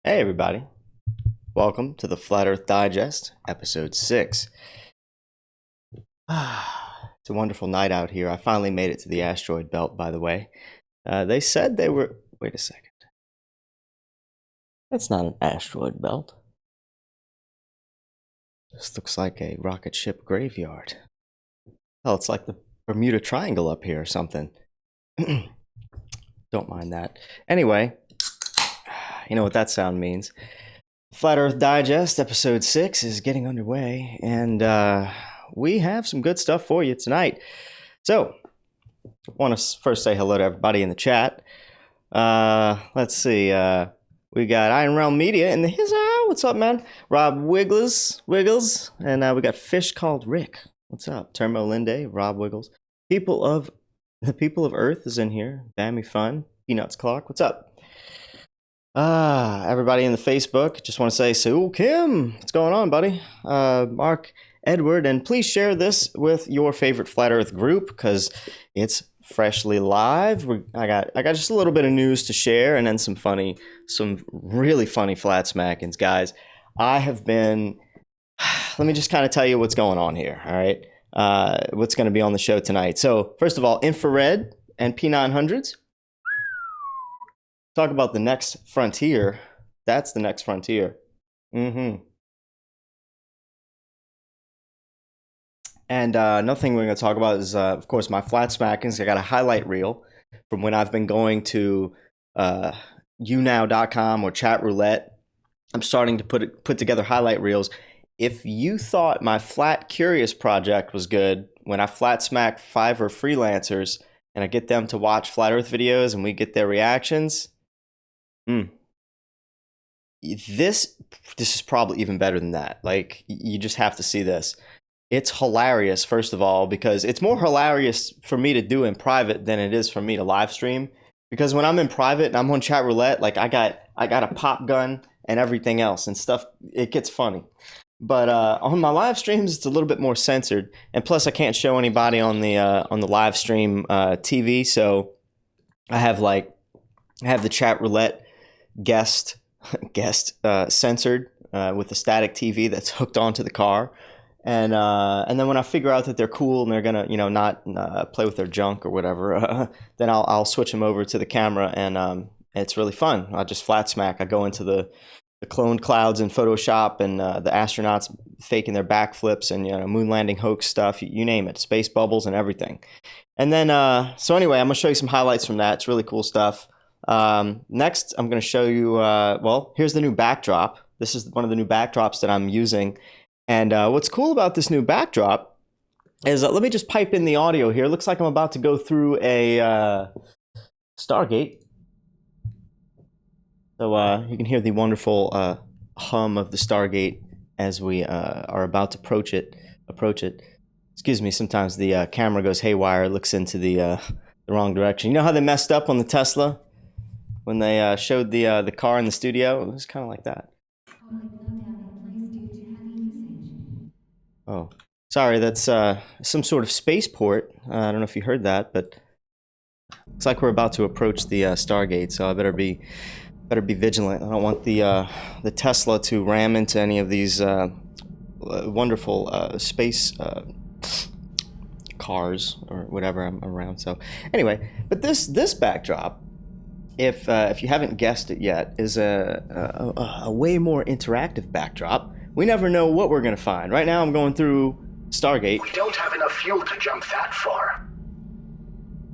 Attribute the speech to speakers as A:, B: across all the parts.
A: Hey everybody, welcome to the Flat Earth Digest, Episode 6. It's a wonderful night out here. I finally made it to the asteroid belt, by the way. They said they were... Wait a second. That's not an asteroid belt. This looks like a rocket ship graveyard. Oh, it's like the Bermuda Triangle up here or something. Don't mind that. Anyway, you know what that sound means. Flat Earth Digest, Episode 6 is getting underway, and we have some good stuff for you tonight. So, I want to first say hello to everybody in the chat. Let's see. We got Iron Realm Media in the what's up, man? Rob Wiggles, and we got Fish Called Rick. What's up? Termo Linde, Rob Wiggles. The People of Earth is in here. Bammy Fun, Peanuts Clock. What's up? Everybody in the Facebook, just want to say, Sue Kim, what's going on, buddy? Mark, Edward, and please share this with your favorite Flat Earth group because it's freshly live. I got just a little bit of news to share, and then some really funny Flatsmackings, guys. I have been. Let me just kind of tell you what's going on here. All right, what's going to be on the show tonight? So first of all, infrared and P900s. Talk about the next frontier. That's the next frontier. And another thing we're going to talk about is, of course, my Flatsmackings. I got a highlight reel from when I've been going to younow.com or chatroulette. I'm starting to put together highlight reels. If you thought my Flat Curious project was good, when I Flatsmack Fiverr freelancers and I get them to watch Flat Earth videos and we get their reactions, this is probably even better than that. Like, you just have to see this. It's hilarious, first of all, because it's more hilarious for me to do in private than it is for me to live stream. Because when I'm in private and I'm on chat roulette, like I got a pop gun and everything else and stuff, it gets funny. But on my live streams, it's a little bit more censored, and plus I can't show anybody on the live stream TV. So I have the chat roulette guest censored with the static TV that's hooked onto the car, and then when I figure out that they're cool and they're gonna not play with their junk or whatever, then I'll switch them over to the camera, and it's really fun. I just flat smack. I go into the cloned clouds in Photoshop and the astronauts faking their backflips and moon landing hoax stuff, you name it, space bubbles and everything. And then so anyway, I'm gonna show you some highlights from that. It's really cool stuff. Next, I'm going to show you, well, here's the new backdrop. This is one of the new backdrops that I'm using. And what's cool about this new backdrop is, let me just pipe in the audio here. It looks like I'm about to go through a Stargate. So you can hear the wonderful hum of the Stargate as we are about to approach it. Excuse me, sometimes the camera goes haywire, looks into the wrong direction. You know how they messed up on the Tesla? When they showed the car in the studio, it was kind of like that. Oh, sorry, that's some sort of spaceport. I don't know if you heard that, but looks like we're about to approach the Stargate, so I better be vigilant. I don't want the Tesla to ram into any of these wonderful space cars or whatever I'm around. So anyway, but this backdrop, if you haven't guessed it yet, is a way more interactive backdrop. We never know what we're going to find. Right now I'm going through Stargate.
B: We don't have enough fuel to jump that far.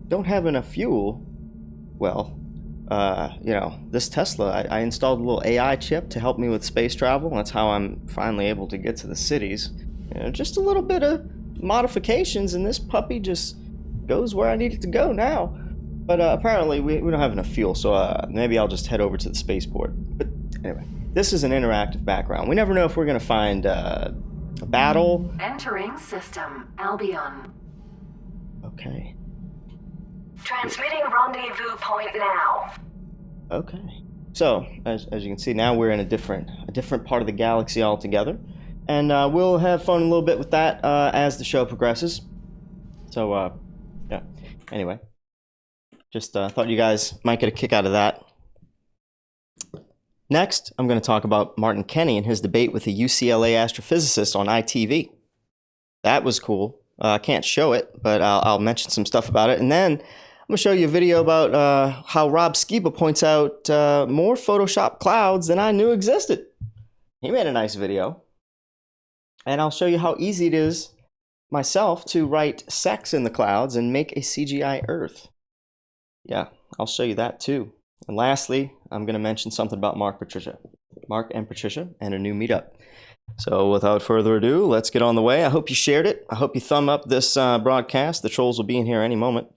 A: Don't have enough fuel? Well, this Tesla, I installed a little AI chip to help me with space travel. That's how I'm finally able to get to the cities. Just a little bit of modifications and this puppy just goes where I need it to go now. But apparently we don't have enough fuel, so maybe I'll just head over to the spaceport. But anyway, this is an interactive background. We never know if we're going to find a battle.
C: Entering system, Albion.
A: Okay.
C: Transmitting rendezvous point now.
A: Okay. So, as you can see, now we're in a different part of the galaxy altogether. And we'll have fun a little bit with that as the show progresses. So, yeah. Anyway. Just thought you guys might get a kick out of that. Next, I'm going to talk about Martin Kenny and his debate with a UCLA astrophysicist on ITV. That was cool. I can't show it, but I'll mention some stuff about it. And then I'm going to show you a video about how Rob Skiba points out more Photoshop clouds than I knew existed. He made a nice video. And I'll show you how easy it is myself to write sex in the clouds and make a CGI Earth. Yeah, I'll show you that too. And lastly, I'm going to mention something about Mark and Patricia, and a new meetup. So without further ado, let's get on the way. I hope you shared it. I hope you thumb up this broadcast. The trolls will be in here any moment.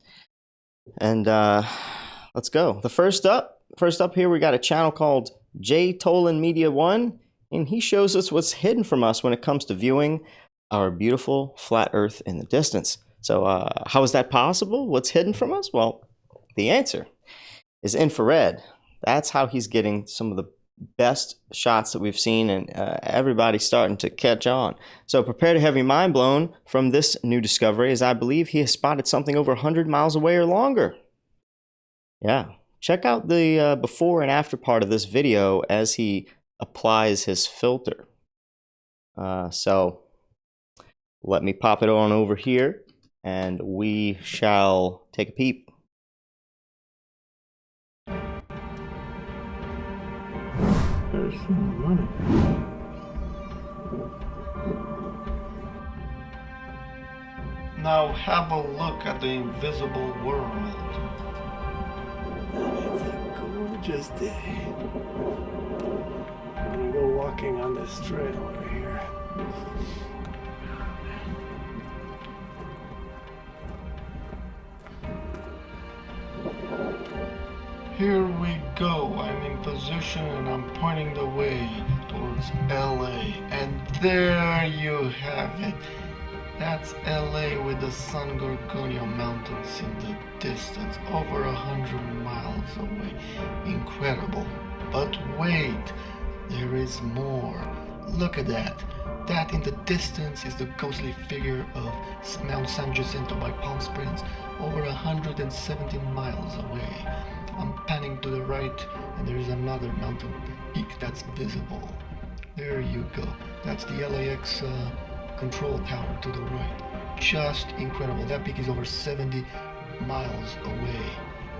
A: And let's go. First up here, we got a channel called Jtolan Media 1, and he shows us what's hidden from us when it comes to viewing our beautiful flat Earth in the distance. So how is that possible? What's hidden from us? Well, the answer is infrared. That's how he's getting some of the best shots that we've seen, and everybody's starting to catch on. So prepare to have your mind blown from this new discovery, as I believe he has spotted something over 100 miles away or longer. Yeah, check out the before and after part of this video as he applies his filter. So let me pop it on over here and we shall take a peep.
D: There's some money. Now have a look at the invisible world. It's a gorgeous day. I'm gonna go walking on this trail over here. Here we go. I'm in position and I'm pointing the way towards LA. And there you have it. That's LA with the San Gorgonio Mountains in the distance, over 100 miles away. Incredible. But wait, there is more. Look at that. That in the distance is the ghostly figure of Mount San Jacinto by Palm Springs, over 170 miles away. I'm panning to the right, and there is another mountain peak that's visible. There you go. That's the LAX control tower to the right. Just incredible. That peak is over 70 miles away.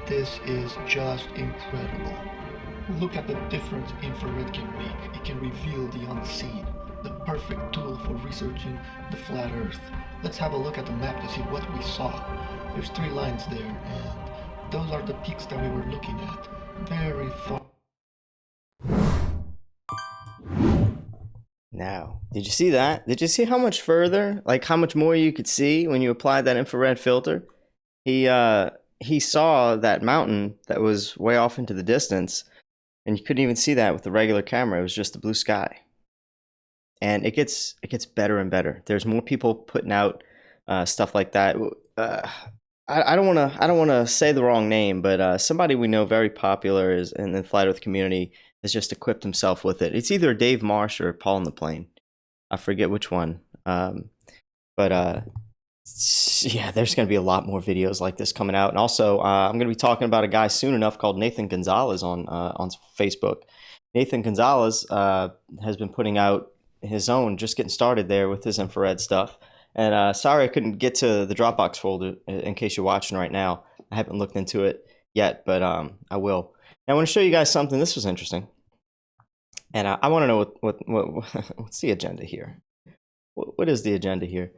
D: This is just incredible. Look at the difference infrared can make. It can reveal the unseen. The perfect tool for researching the flat Earth. Let's have a look at the map to see what we saw. There's 3 lines there, and those are the peaks that we were looking at. Very far.
A: Now, did you see that? Did you see how much further, like how much more you could see when you applied that infrared filter? He saw that mountain that was way off into the distance, and you couldn't even see that with the regular camera. It was just the blue sky. And it gets better and better. There's more people putting out stuff like that. I don't want to say the wrong name, but somebody we know very popular is in the flat Earth community has just equipped himself with it. It's either Dave Marsh or Paul in the Plane. I forget which one. Yeah, there's going to be a lot more videos like this coming out. And also, I'm going to be talking about a guy soon enough called Nathan Gonzalez on Facebook. Nathan Gonzalez has been putting out his own, just getting started there with his infrared stuff. And sorry I couldn't get to the Dropbox folder in case you're watching right now. I haven't looked into it yet, but I will. Now I want to show you guys something. This was interesting. And I want to know what's the agenda here. What is the agenda here?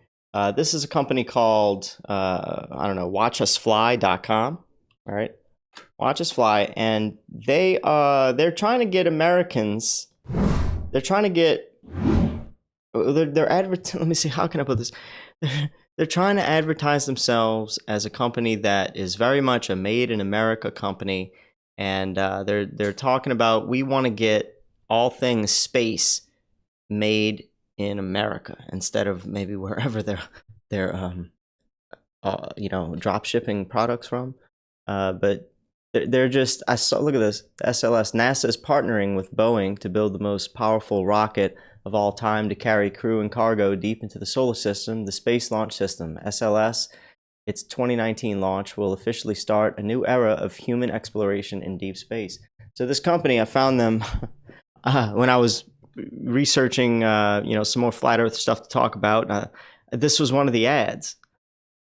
A: This is a company called, watchusfly.com. All right. Watch Us Fly. And they're trying to get Americans, let me see, how can I put this? They're trying to advertise themselves as a company that is very much a made in America company. And they're talking about, we want to get all things space made in America instead of maybe wherever they're drop shipping products from. But they're just, look at this, SLS. NASA is partnering with Boeing to build the most powerful rocket of all time to carry crew and cargo deep into the solar system, the Space Launch System. SLS, its 2019 launch, will officially start a new era of human exploration in deep space. So this company, I found them when I was researching, some more flat Earth stuff to talk about, this was one of the ads.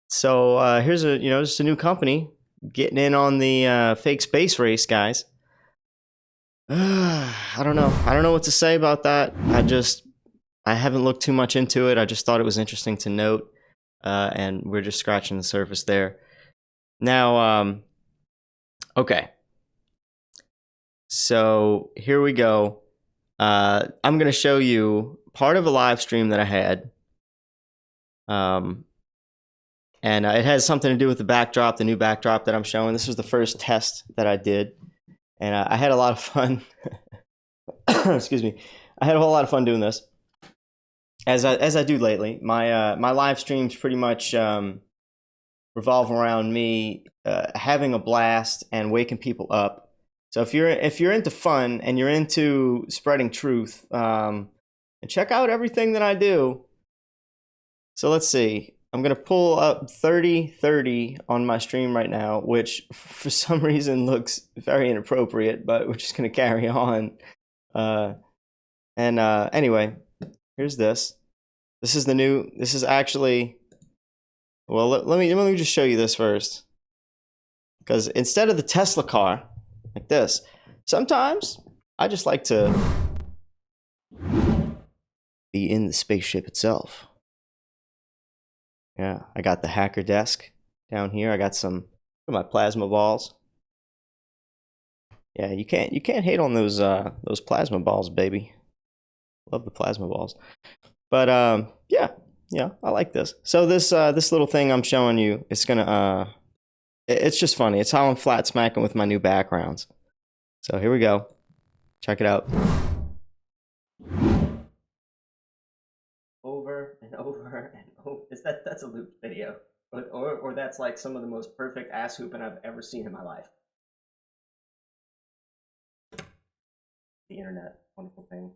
A: So here's just a new company getting in on the fake space race, guys. I don't know what to say about that. I haven't looked too much into it. I just thought it was interesting to note, and we're just scratching the surface there. Now, okay. So here we go. I'm going to show you part of a live stream that I had. And it has something to do with the new backdrop that I'm showing. This was the first test that I did. And I had a lot of fun. Excuse me. I had a whole lot of fun doing this. As I do lately. My live streams pretty much revolve around me having a blast and waking people up. So if you're into fun and you're into spreading truth, and check out everything that I do. So let's see. I'm going to pull up 3030 on my stream right now, which for some reason looks very inappropriate, but we're just going to carry on. Anyway, here's this. This is actually, well, let me just show you this first. Because instead of the Tesla car, like this, sometimes I just like to be in the spaceship itself. Yeah, I got the hacker desk down here. I got some of my plasma balls. Yeah, you can't hate on those plasma balls, baby. Love the plasma balls. But yeah, I like this. So this little thing I'm showing you, it's just funny. It's how I'm flat smacking with my new backgrounds. So here we go. Check it out. Over and over and over. That's a looped video, or that's like some of the most perfect ass hooping I've ever seen in my life. The internet, wonderful thing.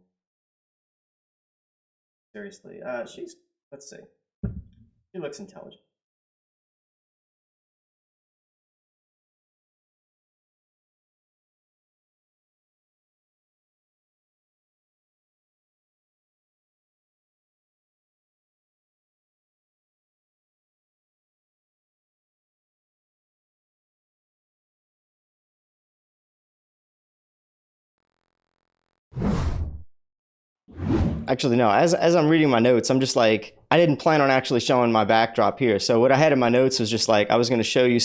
A: Seriously, let's see. She looks intelligent. Actually, no. As I'm reading my notes, I'm just like, I didn't plan on actually showing my backdrop here. So what I had in my notes was just like, I was going to show you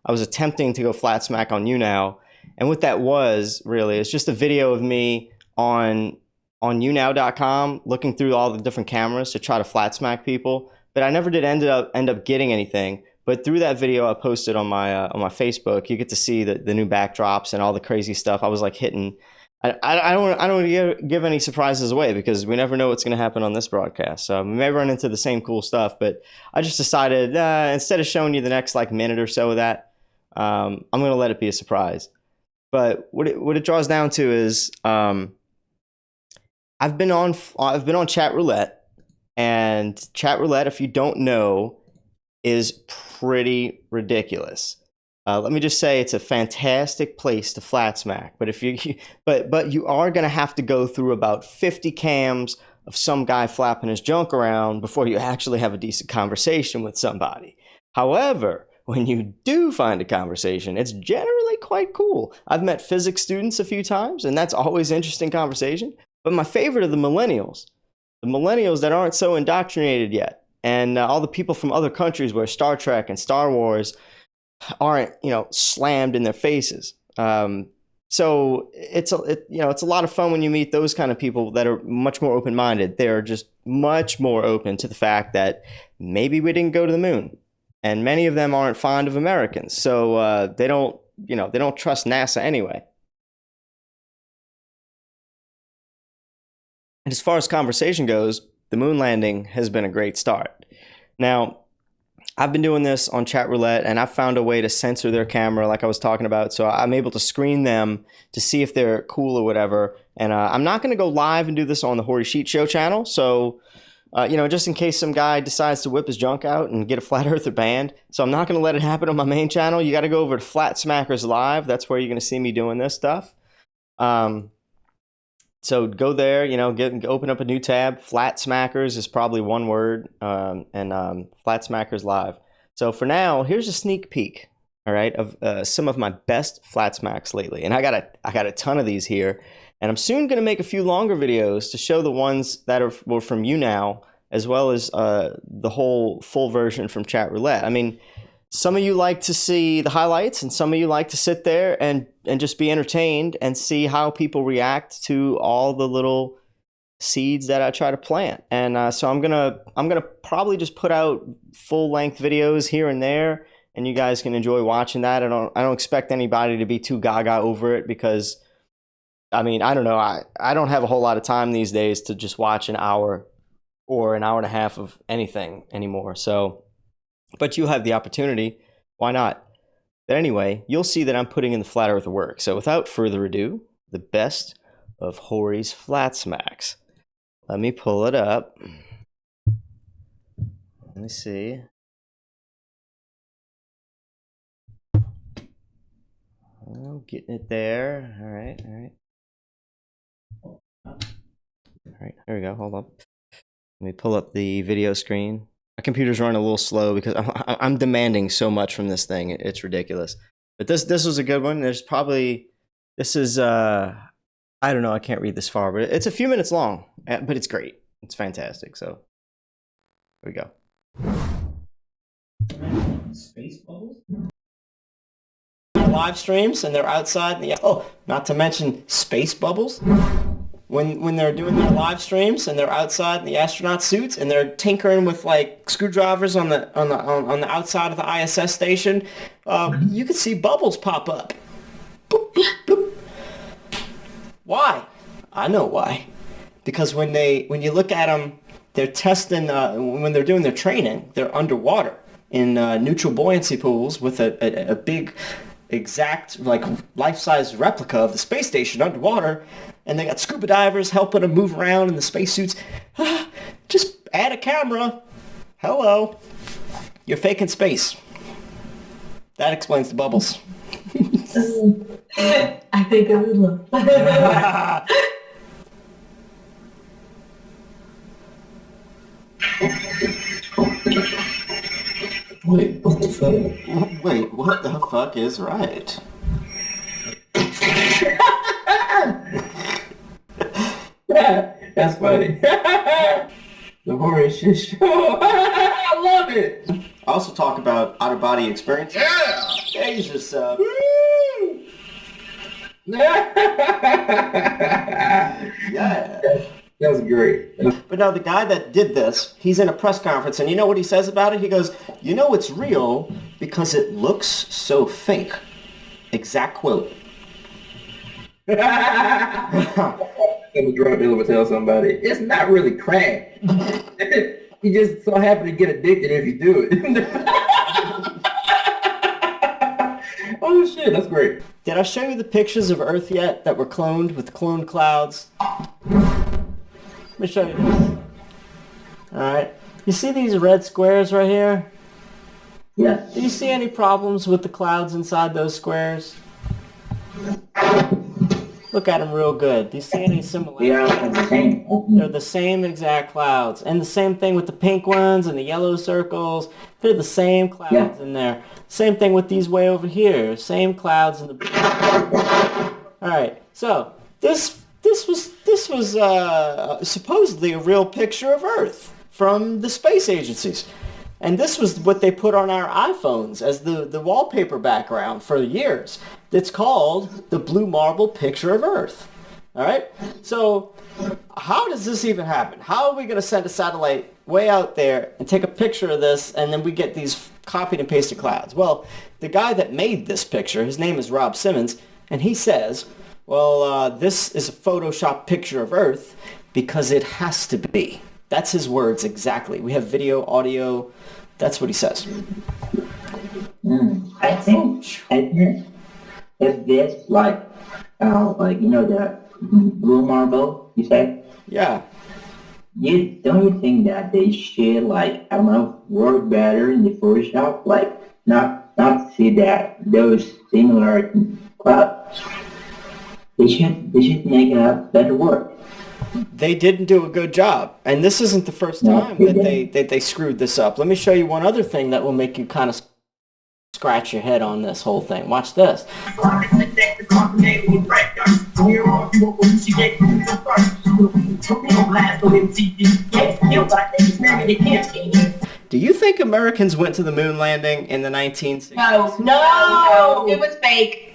A: I was attempting to go flat smack on YouNow. And what that was really is just a video of me on YouNow.com looking through all the different cameras to try to flat smack people. But I never did end up getting anything. But through that video I posted on my Facebook, you get to see the new backdrops and all the crazy stuff. I was like hitting. I don't want to give any surprises away because we never know what's going to happen on this broadcast. So we may run into the same cool stuff, but I just decided instead of showing you the next like minute or so of that, I'm going to let it be a surprise. But what it draws down to is I've been on chatroulette, and chatroulette, if you don't know, is pretty ridiculous. Let me just say it's a fantastic place to flat smack. But but you are gonna have to go through about 50 cams of some guy flapping his junk around before you actually have a decent conversation with somebody. However, when you do find a conversation, it's generally quite cool. I've met physics students a few times, and that's always interesting conversation. But my favorite are the millennials that aren't so indoctrinated yet, and all the people from other countries where Star Trek and Star Wars aren't slammed in their faces. So it's a lot of fun when you meet those kind of people that are much more open-minded. They're just much more open to the fact that maybe we didn't go to the moon, and many of them aren't fond of Americans. So they don't trust NASA anyway. And as far as conversation goes, the moon landing has been a great start. Now, I've been doing this on chatroulette, and I've found a way to censor their camera like I was talking about, so I'm able to screen them to see if they're cool or whatever. And I'm not going to go live and do this on the Hoary Sheet Show channel, so just in case some guy decides to whip his junk out and get a flat earther banned. So I'm not going to let it happen on my main channel. You got to go over to Flatsmackers Live. That's where you're going to see me doing this stuff. So go there, open up a new tab. Flatsmackers is probably one word, and Flatsmackers Live. So for now, here's a sneak peek, all right, of some of my best Flatsmacks lately. And I got a ton of these here, and I'm soon going to make a few longer videos to show the ones that were from you now, as well as the whole full version from Chatroulette. I mean, some of you like to see the highlights, and some of you like to sit there and just be entertained and see how people react to all the little seeds that I try to plant. And so I'm gonna probably just put out full length videos here and there, and you guys can enjoy watching that. I don't expect anybody to be too gaga over it, because I mean, I don't know, I don't have a whole lot of time these days to just watch an hour or an hour and a half of anything anymore. So, but you have the opportunity, why not? But anyway, you'll see that I'm putting in the flat earth work. So without further ado, the best of Hori's Flatsmacks. Let me pull it up. Let me see. Oh, getting it there. All right. All right, here we go. Hold on. Let me pull up the video screen. My computer's running a little slow because I'm demanding so much from this thing. It's ridiculous. But this was a good one. This is I don't know. I can't read this far, but it's a few minutes long. But it's great. It's fantastic. So here we go. Space bubbles. Live streams, and they're outside. Not to mention space bubbles. When they're doing their live streams and they're outside in the astronaut suits and they're tinkering with like screwdrivers on the outside of the ISS station, you can see bubbles pop up. Boop, boop, boop. Why? I know why. Because when you look at them, they're testing when they're doing their training, they're underwater in neutral buoyancy pools with a big, exact, like life-size replica of the space station underwater, and they got scuba divers helping them move around in the spacesuits. Just add a camera. Hello. You're faking space. That explains the bubbles.
E: I think I would love.
F: Wait, what the fuck?
A: Wait, what the fuck is right?
F: That's funny. The horror shit show. I love it.
A: I also talk about out-of-body experience.
B: Yeah!
A: Days yourself. Yeah.
F: That's great.
A: But now the guy that did this, he's in a press conference, and you know what he says about it? He goes, "You know it's real because it looks so fake." Exact quote.
F: I'm a drug dealer would tell somebody, it's not really crack. You just so happen to get addicted if you do it. Oh shit, that's great.
A: Did I show you the pictures of Earth yet that were cloned with cloned clouds? Let me show you this. Alright. You see these red squares right here?
F: Yeah.
A: Do you see any problems with the clouds inside those squares? Look at them real good. Do you see any similarities?
F: Yeah, the same.
A: They're the same exact clouds. And the same thing with the pink ones and the yellow circles. They're the same clouds in there. Same thing with these way over here. Same clouds in the blue. Alright, so this was supposedly a real picture of Earth from the space agencies. And this was what they put on our iPhones as the wallpaper background for years. It's called the Blue Marble Picture of Earth. All right? So how does this even happen? How are we going to send a satellite way out there and take a picture of this, and then we get these copied and pasted clouds? Well, the guy that made this picture, his name is Rob Simmons, and he says, well, this is a Photoshop picture of Earth because it has to be. That's his words exactly. We have video, audio. That's what he says.
F: I think if this like you know the blue marble you say?
A: Yeah.
F: Don't you think that they should like I don't know work better in the Photoshop like not see that those similar clouds? They should make a better work.
A: They didn't do a good job, and this isn't the first time that they screwed this up. Let me show you one other thing that will make you kind of scratch your head on this whole thing. Watch this. Do you think Americans went to the moon landing in the 1960s?
E: No, it was fake.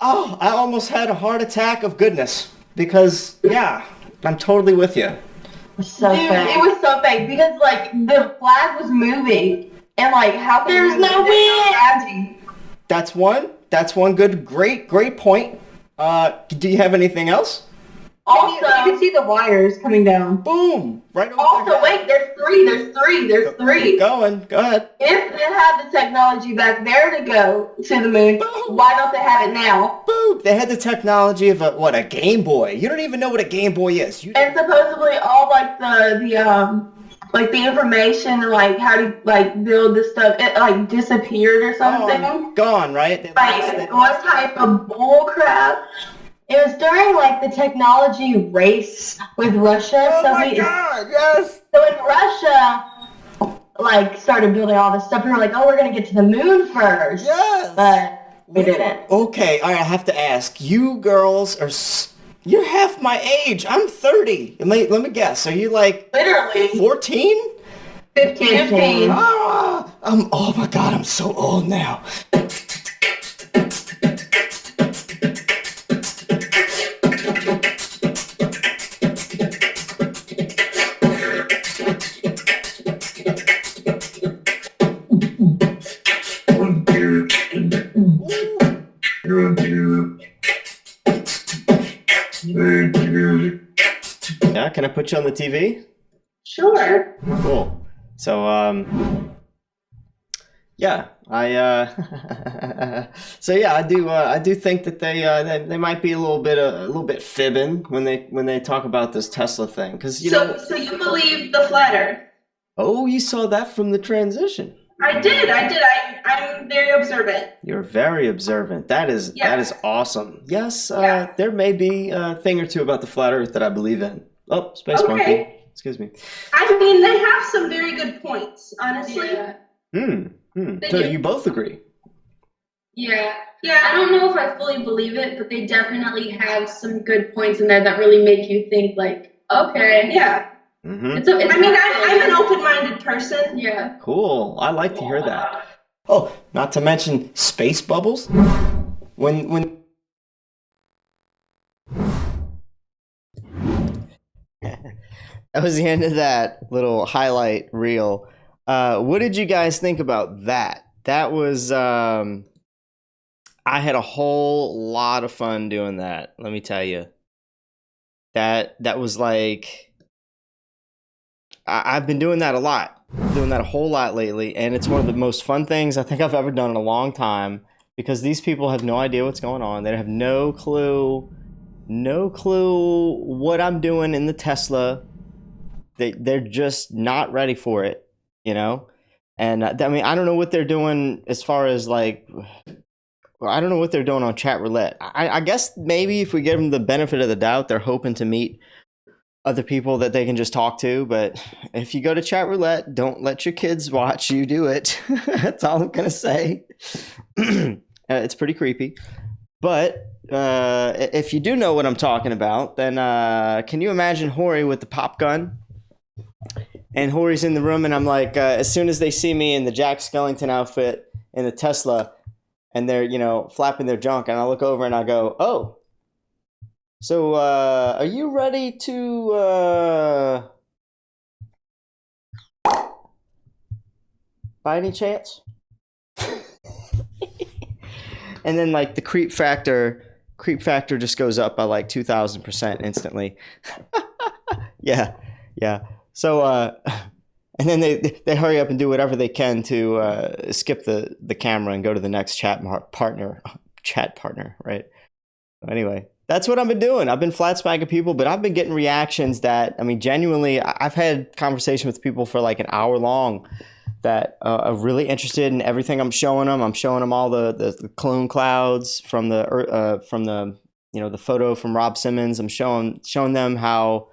A: Oh, I almost had a heart attack of goodness because, yeah, I'm totally with you.
E: So dude, fake. It was so fake because like the flag was moving and like how there's no wind. That's
A: one great point. Do you have anything else?
E: Also, you can see the wires coming down.
A: Boom! Right over
E: also, wait, there's three.
A: Go ahead.
E: If they had the technology back there to go to the moon, boom, why don't they have it now?
A: Boom! They had the technology of a Game Boy. You don't even know what a Game Boy is.
E: And supposedly all like the information, like how to like build this stuff, it like disappeared or something.
A: Gone, right?
E: Like what type of bull crap? It was during like the technology race with Russia.
A: Oh my God! Yes.
E: So when Russia like started building all this stuff, we were like, oh, we're gonna get to the moon first.
A: Yes.
E: But we didn't.
A: Okay, all right. I have to ask. You girls you're half my age. I'm 30. Let me guess. Are you like
E: literally
A: 14?
E: 15.
A: Oh my God! I'm so old now. Yeah, can I put you on the TV?
E: Sure.
A: Cool. So, yeah, I do think that they might be a little bit fibbing when they talk about this Tesla thing, because
E: So you believe the flat Earth?
A: Oh, you saw that from the transition.
E: I did. I'm very observant.
A: You're very observant. That is awesome. Yes, there may be a thing or two about the flat Earth that I believe in. Oh, space monkey. Excuse me.
E: I mean, they have some very good points, honestly. Yeah.
A: So you both agree?
G: Yeah. I don't know if I fully believe it, but they definitely have some good points in there that really make you think, like, okay.
E: Yeah.
A: Mm-hmm.
E: I'm an open-minded person.
G: Yeah.
A: Cool. I like to hear that. Oh, not to mention space bubbles. When that was the end of that little highlight reel. What did you guys think about that? That was I had a whole lot of fun doing that. Let me tell you. That was like I've been doing that a lot. Doing that a whole lot lately, and it's one of the most fun things I think I've ever done in a long time, because these people have no idea what's going on. They have no clue what I'm doing in the Tesla. They're just not ready for it, And I mean, I don't know what they're doing as far as like, I don't know what they're doing on chatroulette. I guess maybe if we give them the benefit of the doubt, they're hoping to meet other people that they can just talk to. But if you go to chatroulette, don't let your kids watch you do it. That's all I'm gonna say. It's pretty creepy. But if you do know what I'm talking about, then can you imagine Hori with the pop gun? And Hori's in the room, and I'm like, as soon as they see me in the Jack Skellington outfit in the Tesla, and they're flapping their junk, and I look over and I go, oh. So, are you ready to, by any chance? And then, like, the creep factor just goes up by, like, 2,000% instantly. Yeah. So, and then they hurry up and do whatever they can to skip the camera and go to the next chat partner, right? Anyway. That's what I've been doing. I've been flatsmacking people, but I've been getting reactions that, I mean, genuinely, I've had conversation with people for like an hour long that are really interested in everything I'm showing them. I'm showing them all the clone clouds from the the photo from Rob Simmons. I'm showing them how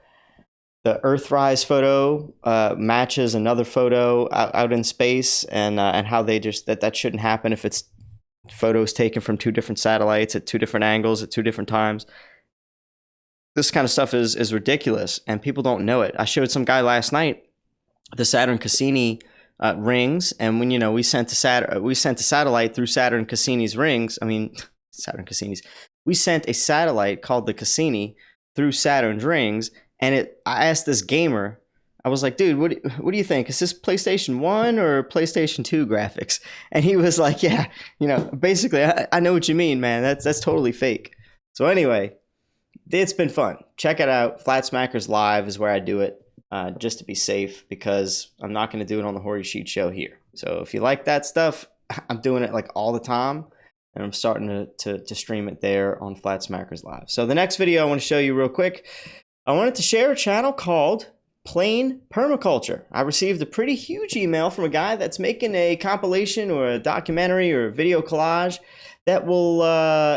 A: the Earthrise photo matches another photo out in space, and how they just that shouldn't happen if it's photos taken from 2 different satellites at 2 different angles at 2 different times. This kind of stuff is ridiculous, and people don't know it. I showed some guy last night the Saturn Cassini rings, and when we sent a satellite through Saturn Cassini's rings. I mean, Saturn Cassini's. We sent a satellite called the Cassini through Saturn's rings, and I asked this gamer. I was like, dude, what do you think? Is this PlayStation 1 or PlayStation 2 graphics? And he was like, yeah, basically, I know what you mean, man. That's totally fake. So anyway, it's been fun. Check it out. Flatsmackers Live is where I do it, just to be safe, because I'm not going to do it on the Hoary Sheet Show here. So if you like that stuff, I'm doing it like all the time, and I'm starting to stream it there on Flatsmackers Live. So the next video I want to show you real quick, I wanted to share a channel called Plain Permaculture. I received a pretty huge email from a guy that's making a compilation or a documentary or a video collage that will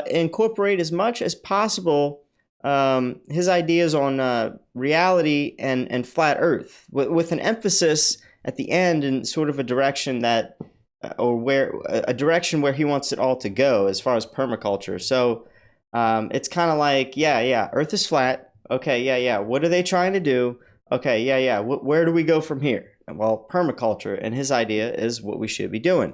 A: incorporate as much as possible his ideas on reality and flat Earth, with an emphasis at the end in sort of a direction that, a direction where he wants it all to go as far as permaculture. So it's kind of like, yeah, Earth is flat. Okay, yeah. What are they trying to do? Okay, yeah. Where do we go from here? Well, permaculture, and his idea is what we should be doing.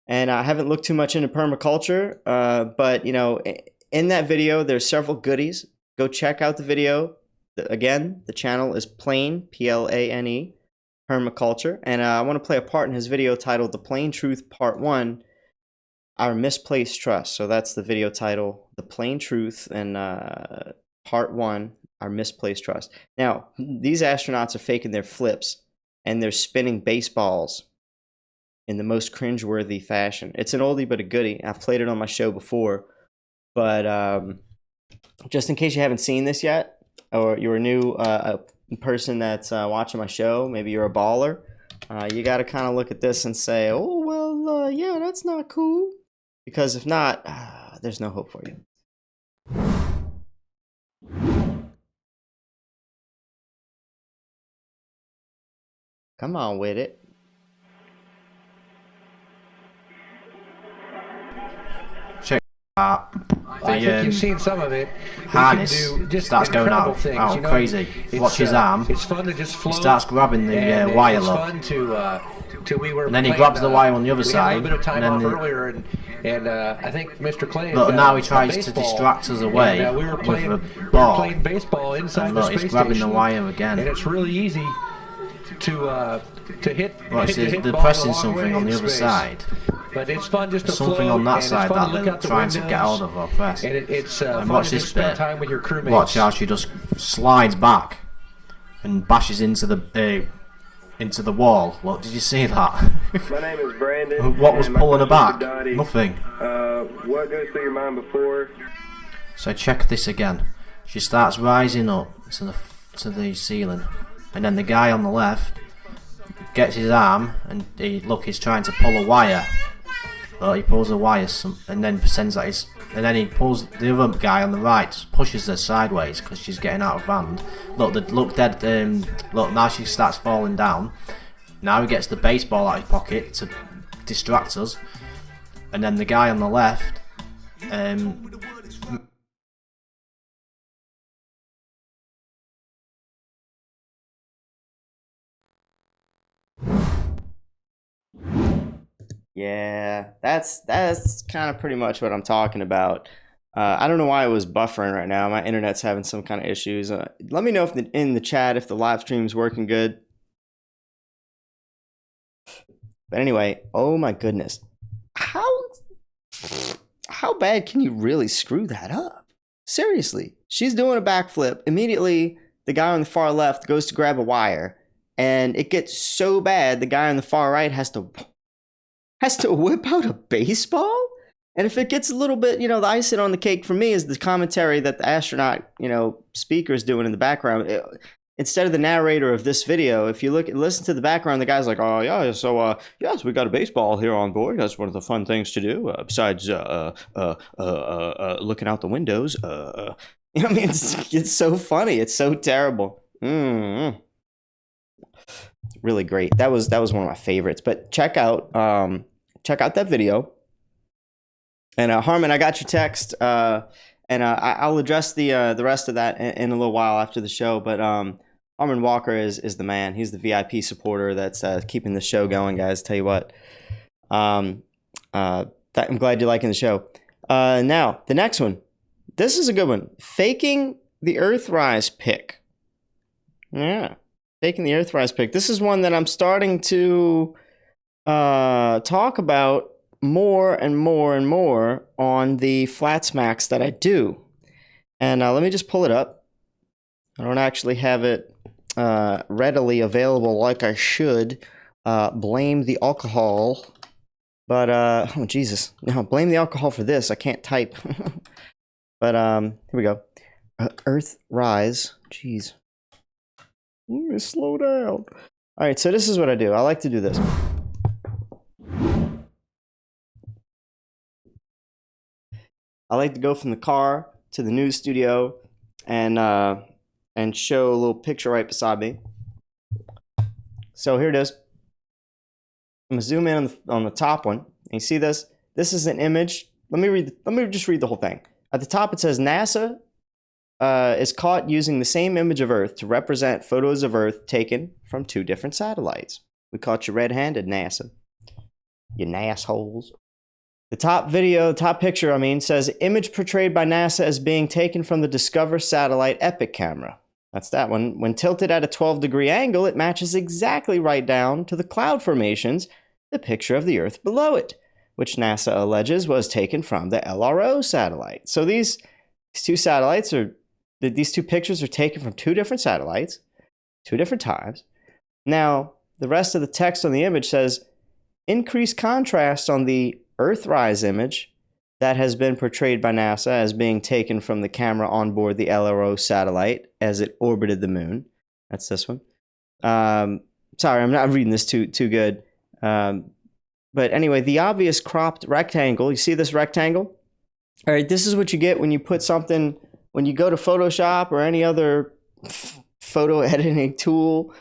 A: And I haven't looked too much into permaculture, but in that video, there's several goodies. Go check out the video. Again, the channel is Plain, Plane, Permaculture, and I want to play a part in his video titled "The Plain Truth Part 1: Our Misplaced Trust." So that's the video title, "The Plain Truth," and Part 1. Our misplaced trust. Now, these astronauts are faking their flips, and they're spinning baseballs in the most cringeworthy fashion. It's an oldie but a goodie. I've played it on my show before, but just in case you haven't seen this yet, or you're a new person that's watching my show, maybe you're a baller, you got to kind of look at this and say, oh, well, yeah, that's not cool. Because if not, there's no hope for you. Come on with it.
H: Check out.
I: I think you've seen some of it.
H: Harness starts going out.
I: Things,
H: oh, crazy. Watch his arm.
I: It's fun to just float.
H: He starts grabbing the wire up. And then he grabs the wire on the other side. And then
I: earlier, and I think Mr. Clay.
H: Look, now he tries to distract us away with a ball.
I: Playing baseball inside
H: and look, he's grabbing the wire again.
I: And it's really easy to hit.
H: Well, they're pressing something on the other side.
I: But it's fun just to
H: something on that side that they're trying to get out of or press.
I: And it's fun
H: watch
I: to
H: this
I: just spend
H: bit.
I: time with your crewmates.
H: Watch how she just slides back and bashes into the wall. Look, did you see that?
J: My name is Brandon.
H: What was pulling her back? Nothing.
J: What goes through your mind before?
H: So check this again. She starts rising up to the ceiling, and then the guy on the left gets his arm and he's trying to pull a wire. But he pulls a wire and then pretends that and then he pulls the other guy on the right, pushes her sideways because she's getting out of hand. Look dead. Look, now she starts falling down. Now he gets the baseball out of his pocket to distract us, and then the guy on the left
A: Yeah, that's kind of pretty much what I'm talking about. I don't know why it was buffering right now. My internet's having some kind of issues. Let me know if in the chat if the live stream's working good. But anyway, oh my goodness. How bad can you really screw that up? Seriously. She's doing a backflip. Immediately, the guy on the far left goes to grab a wire. And it gets so bad, the guy on the far right has to whip out a baseball? And if it gets a little bit, the icing on the cake for me is the commentary that the astronaut, speaker is doing in the background. instead of the narrator of this video, if you listen to the background, the guy's like, oh yeah, so yes, we got a baseball here on board. That's one of the fun things to do besides looking out the windows. You know what I mean? It's so funny. It's so terrible. Really great. That was one of my favorites. But check out that video. And Harmon, I got your text. And I'll address the rest of that in a little while after the show. But Harmon Walker is the man. He's the VIP supporter that's keeping the show going, guys. Tell you what. I'm glad you're liking the show. Now, the next one. This is a good one. Faking the Earthrise pick. Yeah. Faking the Earthrise pick. This is one that I'm starting to talk about more and more and more on the Flatsmacks that I do. And let me just pull it up. I don't actually have it readily available like I should. Blame the alcohol. But, oh Jesus. No, blame the alcohol for this. I can't type. But, here we go. Earthrise. Jeez. Let me slow down. All right, so this is what I do. I like to do this. I like to go from the car to the news studio and show a little picture right beside me. So here it is. I'm gonna zoom in on the top one. And you see this? This is an image. Let me just read the whole thing. At the top it says NASA is caught using the same image of Earth to represent photos of Earth taken from 2 different satellites. We caught you red-handed, NASA. You nassholes. The top picture, says image portrayed by NASA as being taken from the Discover satellite Epic camera. That's that one. When tilted at a 12-degree angle, it matches exactly right down to the cloud formations, the picture of the Earth below it, which NASA alleges was taken from the LRO satellite. So these 2 satellites these 2 pictures are taken from 2 different satellites, 2 different times. Now, the rest of the text on the image says, increased contrast on the Earthrise image that has been portrayed by NASA as being taken from the camera on board the LRO satellite as it orbited the moon. That's this one. Sorry, I'm not reading this too good. But anyway, the obvious cropped rectangle. You see this rectangle? All right, this is what you get when you put something, when you go to Photoshop or any other photo editing tool,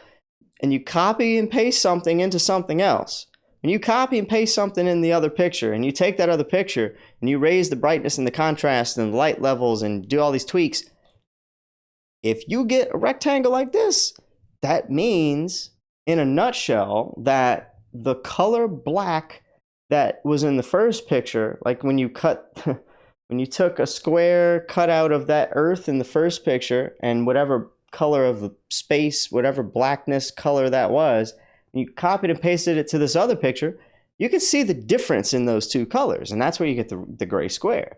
A: and you copy and paste something into something else. When you copy and paste something in the other picture, and you take that other picture, and you raise the brightness and the contrast and the light levels and do all these tweaks, if you get a rectangle like this, that means, in a nutshell, that the color black that was in the first picture, like when you took a square cut out of that Earth in the first picture, and whatever color of the space, whatever blackness color that was, you copied and pasted it to this other picture, you can see the difference in those 2 colors, and that's where you get the gray square.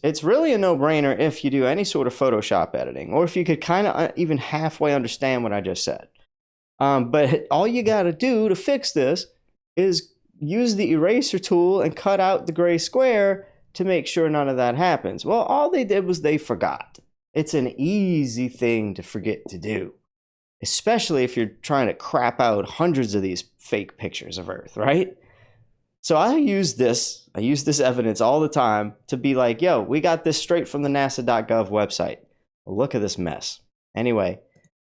A: It's really a no-brainer if you do any sort of Photoshop editing, or if you could kind of even halfway understand what I just said. But all you got to do to fix this is use the eraser tool and cut out the gray square to make sure none of that happens. Well, all they did was they forgot. It's an easy thing to forget to do, especially if you're trying to crap out hundreds of these fake pictures of Earth, right? So I use this evidence all the time to be like, yo, we got this straight from the NASA.gov website. Well, look at this mess. Anyway,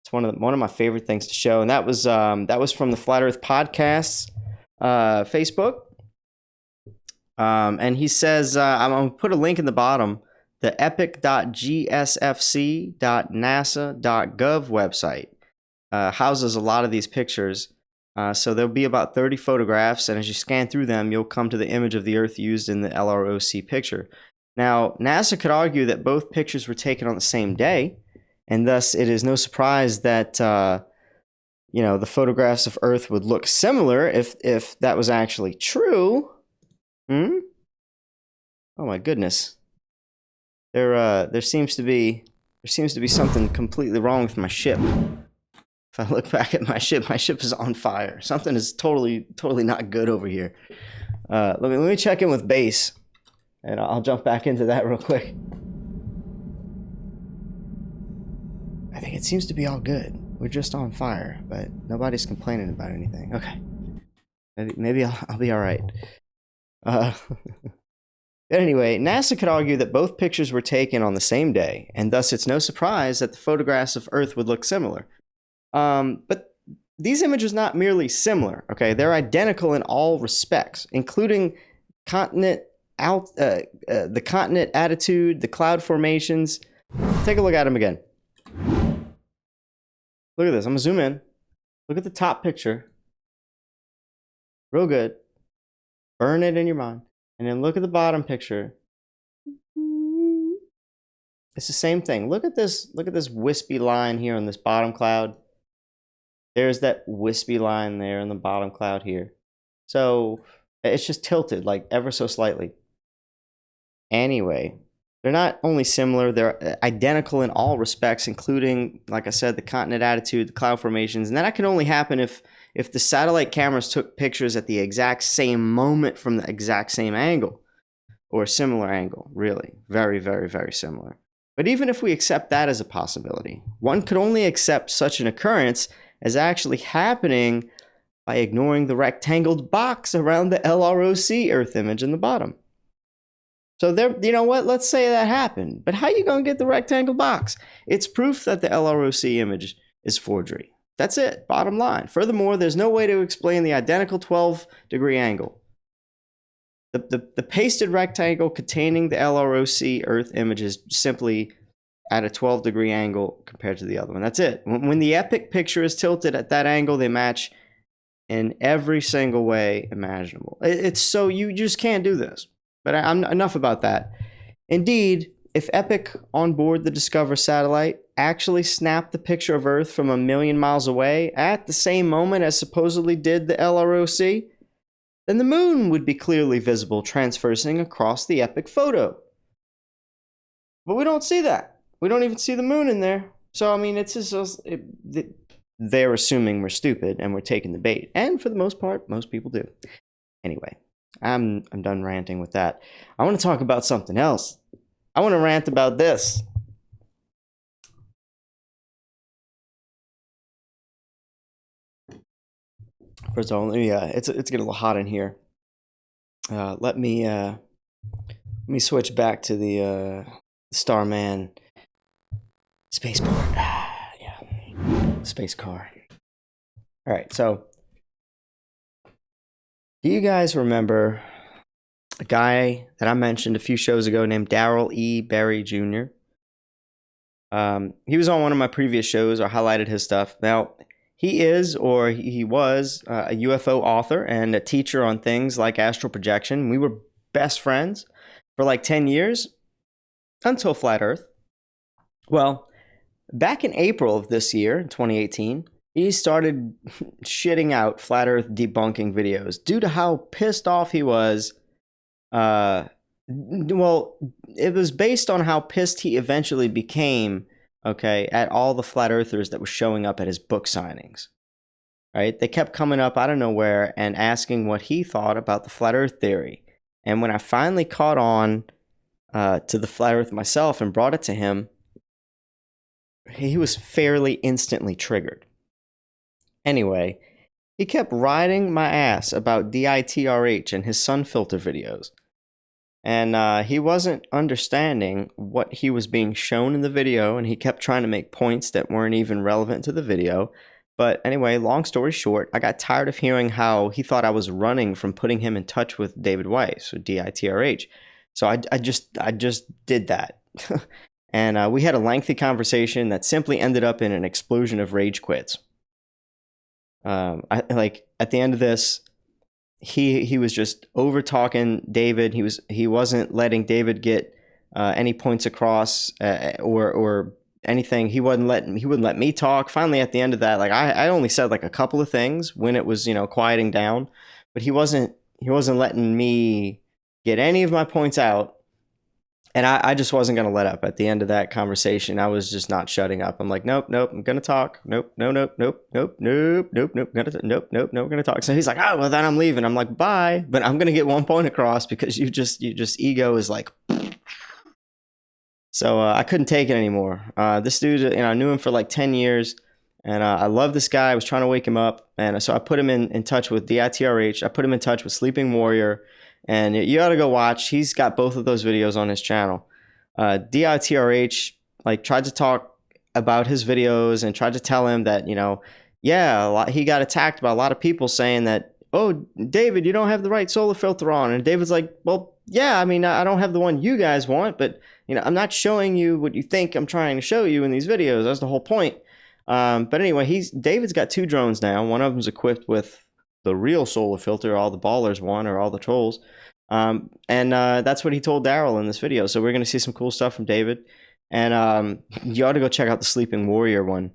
A: it's one of my favorite things to show, and that was from the Flat Earth Podcasts Facebook. And he says, I'm going to put a link in the bottom, the epic.gsfc.nasa.gov website. Houses a lot of these pictures. So there'll be about 30 photographs, and as you scan through them, you'll come to the image of the Earth used in the LROC picture. Now, NASA could argue that both pictures were taken on the same day, and thus it is no surprise that the photographs of Earth would look similar if that was actually true. Oh my goodness. There seems to be something completely wrong with my ship. If I look back at my ship is on fire. Something is totally not good over here. Let me check in with base, and I'll jump back into that real quick. it seems to be all good. We're just on fire, but nobody's complaining about anything. Okay. Maybe I'll be all right. Anyway, NASA could argue that both pictures were taken on the same day, and thus it's no surprise that the photographs of Earth would look similar. But these images are not merely similar, okay? They're identical in all respects, including the continent attitude, the cloud formations. Take a look at them again. Look at this. I'm gonna zoom in. Look at the top picture. Real good. Burn it in your mind. And then look at the bottom picture. It's the same thing. Look at this wispy line here on this bottom cloud. There's that wispy line there in the bottom cloud here. So it's just tilted like ever so slightly. Anyway, they're not only similar, they're identical in all respects, including, like I said, the continent attitude, the cloud formations. And that can only happen if the satellite cameras took pictures at the exact same moment from the exact same angle, or a similar angle, really. Very, very, very similar. But even if we accept that as a possibility, one could only accept such an occurrence as actually happening by ignoring the rectangled box around the LROC Earth image in the bottom. So there, you know what? Let's say that happened. But how are you going to get the rectangle box? It's proof that the LROC image is forgery. That's it, bottom line. Furthermore, there's no way to explain the identical 12-degree angle. The pasted rectangle containing the LROC Earth image is simply at a 12-degree angle compared to the other one. That's it. When the epic picture is tilted at that angle, they match in every single way imaginable. It's so you just can't do this. But enough about that. Indeed, if Epic on board the Discover satellite actually snapped the picture of Earth from 1,000,000 miles away at the same moment as supposedly did the LROC, then the moon would be clearly visible transversing across the Epic photo. But we don't see that. We don't even see the moon in there. So, I mean, it's just, they're assuming we're stupid and we're taking the bait. And for the most part, most people do. Anyway, I'm done ranting with that. I want to talk about something else. I want to rant about this. First of all, it's getting a little hot in here. Let me switch back to the Starman spaceport. Yeah, space car. All right, so do you guys remember a guy that I mentioned a few shows ago named Darrell E. Berry Jr.? He was on one of my previous shows. I highlighted his stuff. Now, he was a UFO author and a teacher on things like astral projection. We were best friends for like 10 years until Flat Earth. Well, back in April of this year, 2018, he started shitting out Flat Earth debunking videos due to how pissed off he was. Well, it was based on how pissed he eventually became, okay, at all the Flat Earthers that were showing up at his book signings. Right? They kept coming up out of nowhere and asking what he thought about the Flat Earth theory. And when I finally caught on to the Flat Earth myself and brought it to him, he was fairly instantly triggered. Anyway, he kept riding my ass about DITRH and his sun filter videos. And he wasn't understanding what he was being shown in the video, and he kept trying to make points that weren't even relevant to the video. But anyway, long story short, I got tired of hearing how he thought I was running from putting him in touch with David Weiss, or DITRH. So I just did that. And we had a lengthy conversation that simply ended up in an explosion of rage quits. At the end of this, he was just over talking David. He wasn't letting David get any points across or anything. He wouldn't let me talk. Finally, at the end of that, like I only said like a couple of things when it was quieting down, but he wasn't letting me get any of my points out. And I just wasn't going to let up. At the end of that conversation, I was just not shutting up. I'm like, nope, I'm going to talk. Nope, we're going to talk. So he's like, oh, well, then I'm leaving. I'm like, bye. But I'm going to get one point across because you just ego is like, So I couldn't take it anymore. This dude, I knew him for like 10 years, and I love this guy. I was trying to wake him up, and so I put him in touch with DITRH. I put him in touch with Sleeping Warrior, and you ought to go watch. He's got both of those videos on his channel. DITRH like tried to talk about his videos and tried to tell him that, he got attacked by a lot of people saying that, oh, David, you don't have the right solar filter on. And David's like, well, yeah, I mean, I don't have the one you guys want, but I'm not showing you what you think I'm trying to show you in these videos. That's the whole point. But anyway, David's got 2 drones now. One of them's equipped with the real solar filter, all the ballers want, or all the trolls. And that's what he told Daryl in this video. So we're going to see some cool stuff from David. And you ought to go check out the Sleeping Warrior one.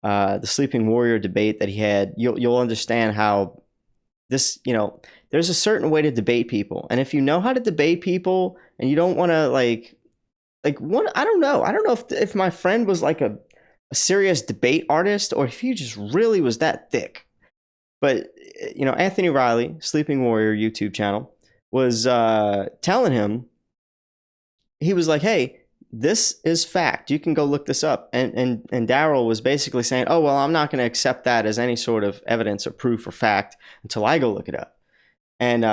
A: The Sleeping Warrior debate that he had. You'll understand how this, there's a certain way to debate people. And if you know how to debate people and you don't want to I don't know if my friend was like a serious debate artist or if he just really was that thick. But, Anthony Riley, Sleeping Warrior YouTube channel, was telling him, he was like, hey, this is fact. You can go look this up. And Daryl was basically saying, oh, well, I'm not going to accept that as any sort of evidence or proof or fact until I go look it up. And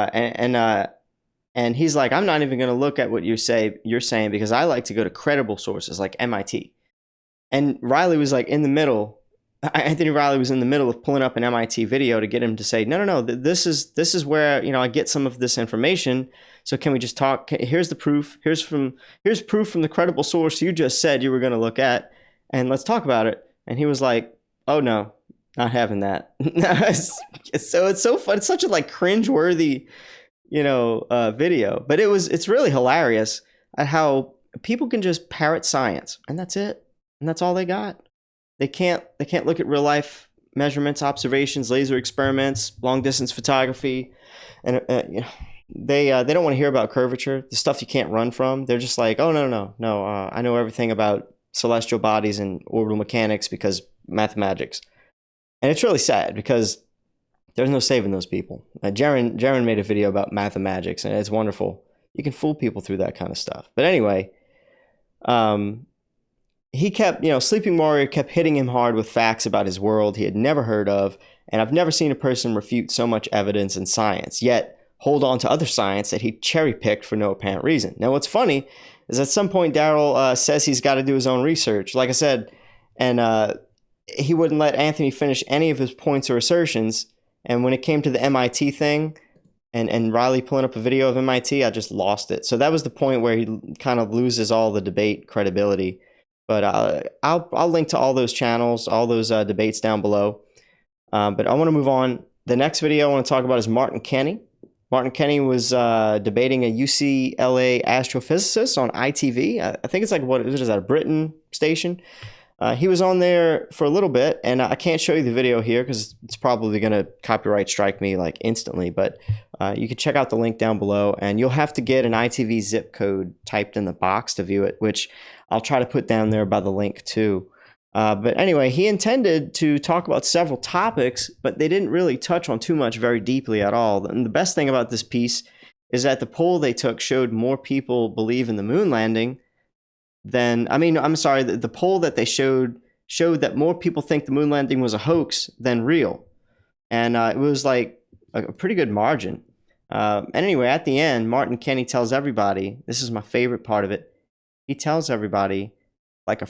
A: he's like, I'm not even going to look at what you're saying because I like to go to credible sources like MIT. And Riley was like in the middle. Anthony Riley was in the middle of pulling up an MIT video to get him to say, no, this is where, I get some of this information. So can we just talk? Here's the proof. Here's proof from the credible source you just said you were going to look at, and let's talk about it. And he was like, oh no, not having that. So it's so fun. It's such a cringeworthy, video, but it's really hilarious at how people can just parrot science and that's it. And that's all they got. They can't look at real life measurements, observations, laser experiments, long distance photography, and they don't want to hear about curvature, the stuff you can't run from. They're just like, oh no, I know everything about celestial bodies and orbital mechanics because mathematics, and it's really sad because there's no saving those people. Jaren made a video about mathematics, and it's wonderful. You can fool people through that kind of stuff. But anyway, he kept, Sleeping Warrior kept hitting him hard with facts about his world he had never heard of, and I've never seen a person refute so much evidence and science, yet hold on to other science that he cherry-picked for no apparent reason. Now, what's funny is at some point Daryl says he's got to do his own research, like I said, and he wouldn't let Anthony finish any of his points or assertions, and when it came to the MIT thing, and Riley pulling up a video of MIT, I just lost it. So that was the point where he kind of loses all the debate credibility. But I'll link to all those channels, all those debates down below. But I want to move on. The next video I want to talk about is Martin Kenny. Martin Kenny was debating a UCLA astrophysicist on ITV. I think it's what is that, a Britain station? He was on there for a little bit, and I can't show you the video here because it's probably going to copyright strike me instantly. But you can check out the link down below, and you'll have to get an ITV zip code typed in the box to view it, which I'll try to put down there by the link too. But anyway, he intended to talk about several topics, but they didn't really touch on too much very deeply at all. And the best thing about this piece is that the poll they took showed more people believe in the moon landing the poll that they showed that more people think the moon landing was a hoax than real. And it was a pretty good margin. And anyway, at the end, Martin Kenny tells everybody, this is my favorite part of it, he tells everybody, like a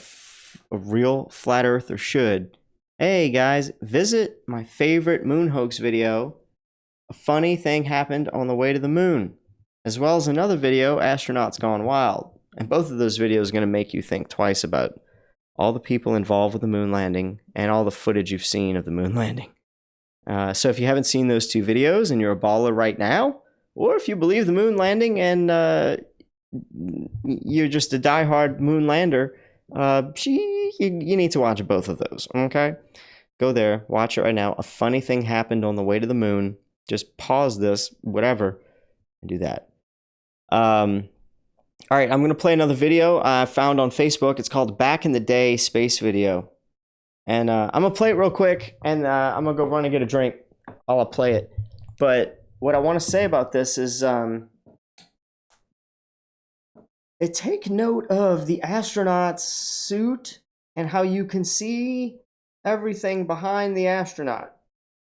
A: real flat earther should, hey guys, visit my favorite moon hoax video. A funny thing happened on the way to the moon, as well as another video, Astronauts Gone Wild. And both of those videos are going to make you think twice about all the people involved with the moon landing and all the footage you've seen of the moon landing. So if you haven't seen those 2 videos and you're a baller right now, or if you believe the moon landing and you're just a diehard moon lander, you need to watch both of those, okay? Go there, watch it right now. A funny thing happened on the way to the moon. Just pause this, whatever, and do that. All right, I'm going to play another video I found on Facebook. It's called Back in the Day Space Video. And I'm going to play it real quick, and I'm going to go run and get a drink while I play it. But what I want to say about this is take note of the astronaut's suit and how you can see everything behind the astronaut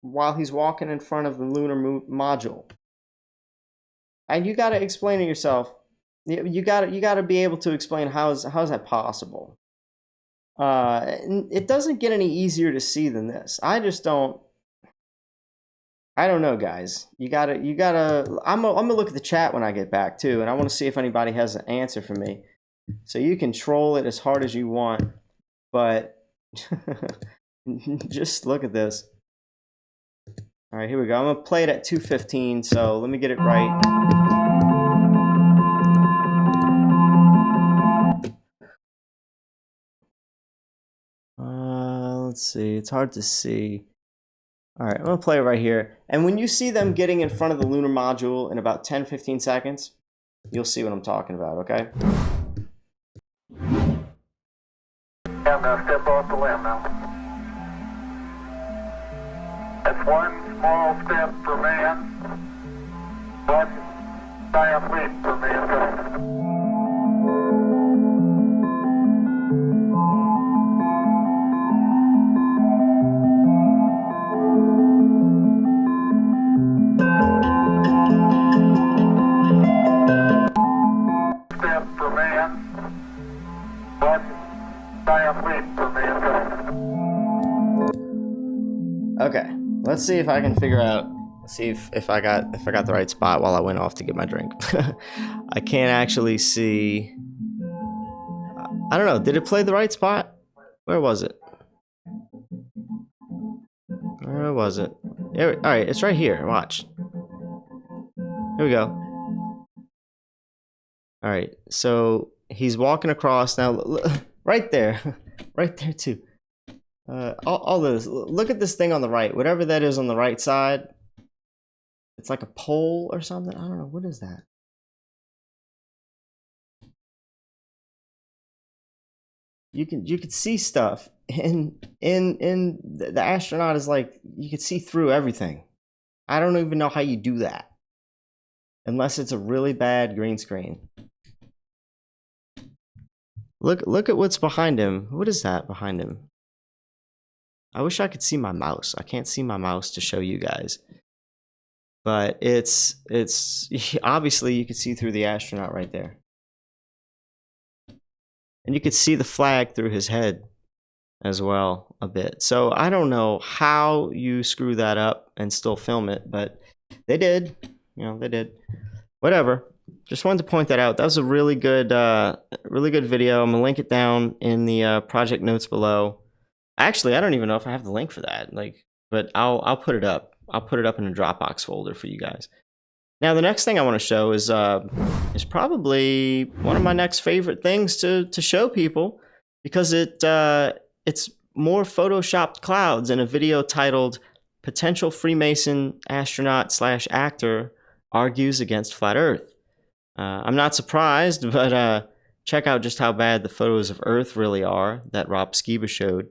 A: while he's walking in front of the lunar module. And you got to explain it yourself. You got to be able to explain how's that possible. It doesn't get any easier to see than this. I don't know, guys. You gotta. I'm gonna look at the chat when I get back too, and I want to see if anybody has an answer for me. So you can troll it as hard as you want, but just look at this. All right, here we go. I'm gonna play it at 2:15. So let me get it right. Let's see. It's hard to see. All right, I'm gonna play it right here. And when you see them getting in front of the lunar module in about 10-15 seconds, you'll see what I'm talking about, okay?
B: I'm gonna step off the limb now. That's one small step for man, one giant leap for mankind.
A: Okay, let's see if I can figure out. See if I got the right spot while I went off to get my drink. I can't actually see. I don't know. Did it play the right spot? Where was it? Where was it? All right, it's right here. Watch. Here we go. All right, so he's walking across now. Right there, right there too. All this. Look at this thing on the right. Whatever that is on the right side. It's like a pole or something. I don't know. What is that? You could see stuff, and the astronaut is like, you could see through everything. I don't even know how you do that, unless it's a really bad green screen. Look at what's behind him. What is that behind him? I wish I could see my mouse. I can't see my mouse to show you guys. But it's obviously you can see through the astronaut right there. And you could see the flag through his head as well a bit. So I don't know how you screw that up and still film it, but they did. You know, they did. Whatever. Just wanted to point that out. That was a really good video. I'm gonna link it down in the project notes below. Actually, I don't even know if I have the link for that. But I'll put it up. I'll put it up in a Dropbox folder for you guys. Now, the next thing I want to show is probably one of my next favorite things to show people, because it's more photoshopped clouds in a video titled "Potential Freemason Astronaut / Actor Argues Against Flat Earth." I'm not surprised, but check out just how bad the photos of Earth really are that Rob Skiba showed.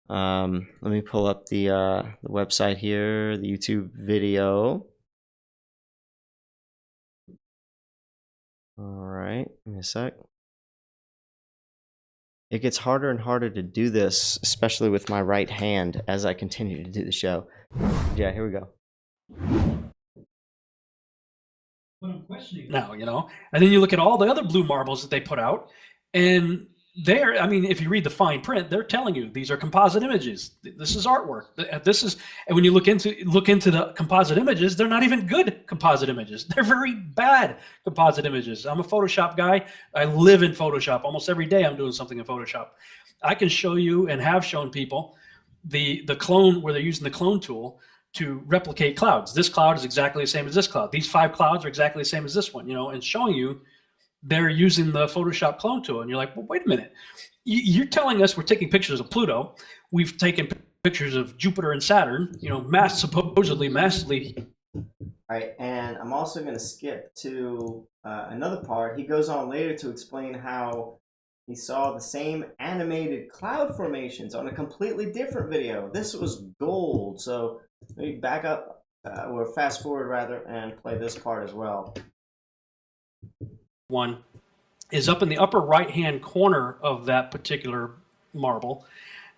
A: Let me pull up the website here, the YouTube video. All right, give me a sec. It gets harder and harder to do this, especially with my right hand as I continue to do the show. Yeah, here we go.
K: What I'm questioning now, you know, and then you look at all the other blue marbles that they put out, and I mean, if you read the fine print, they're telling you these are composite images. This is artwork. This is, and when you look into the composite images, they're not even good composite images. They're very bad composite images. I'm a Photoshop guy. I live in Photoshop. Almost every day I'm doing something in Photoshop. I can show you and have shown people the clone, where they're using the clone tool to replicate clouds. This cloud is exactly the same as this cloud. These 5 clouds are exactly the same as this one, you know, and showing you they're using the Photoshop clone tool. And you're like, well, wait a minute. You're telling us we're taking pictures of Pluto. We've taken pictures of Jupiter and Saturn, you know, supposedly massively.
A: All right, and I'm also going to skip to another part. He goes on later to explain how he saw the same animated cloud formations on a completely different video. This was gold. So let me back up, or fast forward rather, and play this part as well.
K: one is up in the upper right-hand corner of that particular marble.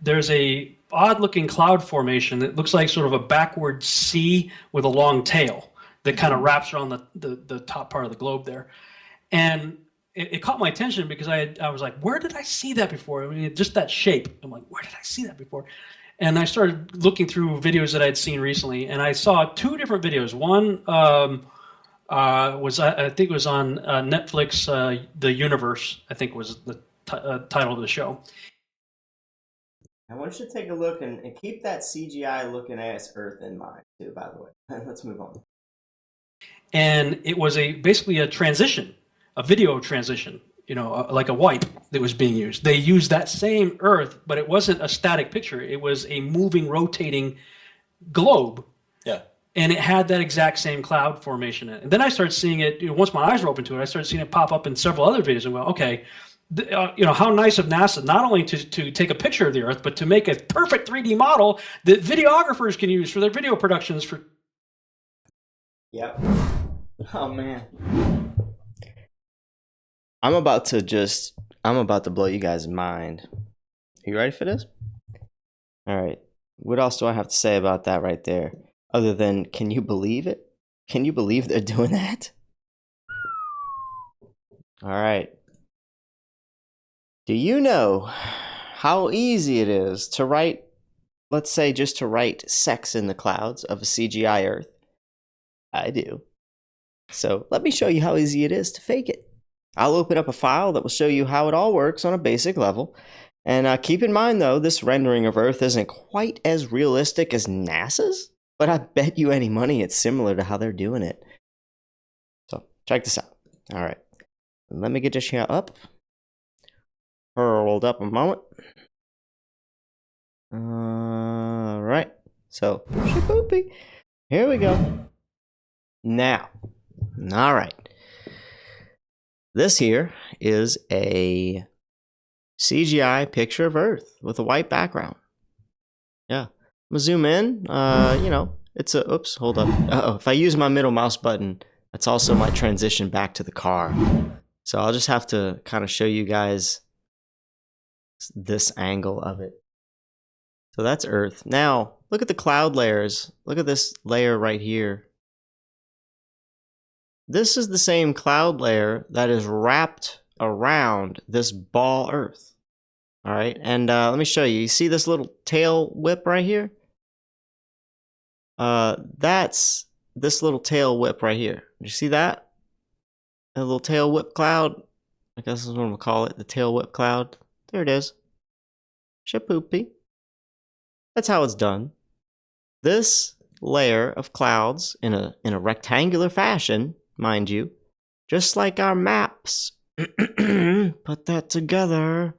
K: There's a odd-looking cloud formation that looks like sort of a backward C with a long tail that kind of wraps around the top part of the globe there. And it caught my attention because I was like, where did I see that before? I mean, just that shape. I'm like, where did I see that before? And I started looking through videos that I'd seen recently, and I saw two different videos. One was, I think it was on Netflix, The Universe, I think was the title of the show.
A: I want you to take a look and keep that CGI looking ass Earth in mind, too, by the way. Let's move on.
K: And it was basically a transition, a video transition, like a wipe that was being used. They used that same Earth, but it wasn't a static picture. It was a moving, rotating globe. Yeah. And it had that exact same cloud formation in it. And then I started seeing it, once my eyes were open to it, I started seeing it pop up in several other videos and went, okay, how nice of NASA not only to take a picture of the Earth, but to make a perfect 3D model that videographers can use for their video productions.
A: Yep. Oh, man. I'm about to blow you guys' mind. Are you ready for this? All right. What else do I have to say about that right there? Other than, can you believe it? Can you believe they're doing that? All right. Do you know how easy it is to write, let's say just to write sex in the clouds of a CGI Earth? I do. So let me show you how easy it is to fake it. I'll open up a file that will show you how it all works on a basic level. And keep in mind, though, this rendering of Earth isn't quite as realistic as NASA's, but I bet you any money it's similar to how they're doing it. So check this out. All right. Let me get this here up. Hold up a moment. All right. So, here we go. Now, all right. This here is a CGI picture of Earth with a white background. Yeah. I'm gonna zoom in. It's a, oops, hold up. Uh-oh, if I use my middle mouse button, that's also my transition back to the car. So I'll just have to kind of show you guys this angle of it. So that's Earth. Now, look at the cloud layers. Look at this layer right here. This is the same cloud layer that is wrapped around this ball Earth. All right, and let me show you. You see this little tail whip right here? That's this little tail whip right here. You see that? A little tail whip cloud. I guess that's what I'm gonna call it, the tail whip cloud. There it is. Shapoopy. That's how it's done. This layer of clouds in a rectangular fashion, mind you, just like our maps. Put that together.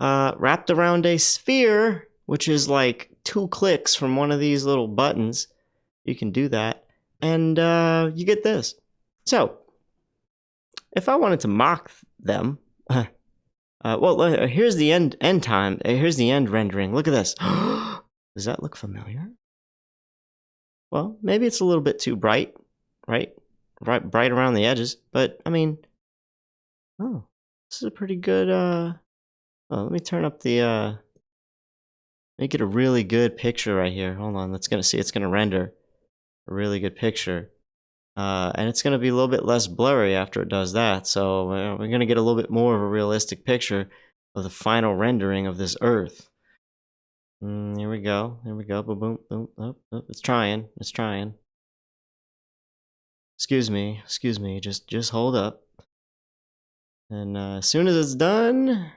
A: Wrapped around a sphere, which is like 2 clicks from one of these little buttons. You can do that, and you get this. So, if I wanted to mock them, here's the end time. Here's the end rendering. Look at this. Does that look familiar? Well, maybe it's a little bit too bright, right? Bright around the edges, but I mean, oh, this is a pretty good. Let me turn up the. Make it a really good picture right here. Hold on, let's gonna see. It's gonna render a really good picture. And it's going to be a little bit less blurry after it does that. So we're going to get a little bit more of a realistic picture of the final rendering of this Earth. Here we go. Here we go. Boom, boom, boom. Oh, it's trying. It's trying. Excuse me. Excuse me. Just hold up. And as soon as it's done...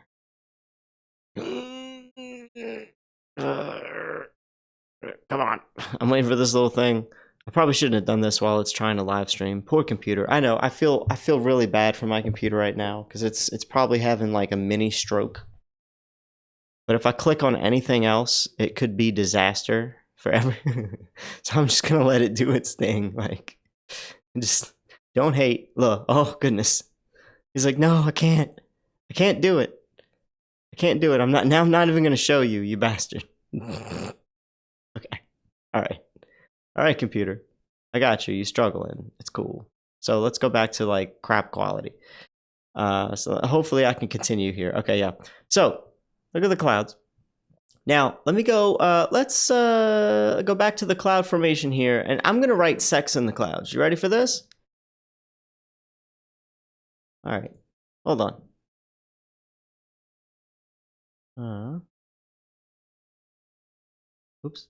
A: come on. I'm waiting for this little thing. I probably shouldn't have done this while it's trying to live stream. Poor computer. I know. I feel really bad for my computer right now because it's probably having like a mini stroke. But if I click on anything else, it could be disaster forever. So I'm just gonna let it do its thing. Like, just don't hate. Look. Oh goodness. He's like, no, I can't. I can't do it. I can't do it. I'm not even gonna show you, you bastard. Okay. All right. All right, computer. I got you. You struggling. It's cool. So let's go back to like crap quality. So hopefully I can continue here. Okay, yeah. So look at the clouds. Now let me go. Let's go back to the cloud formation here, and I'm gonna write sex in the clouds. You ready for this? All right. Hold on. Oops.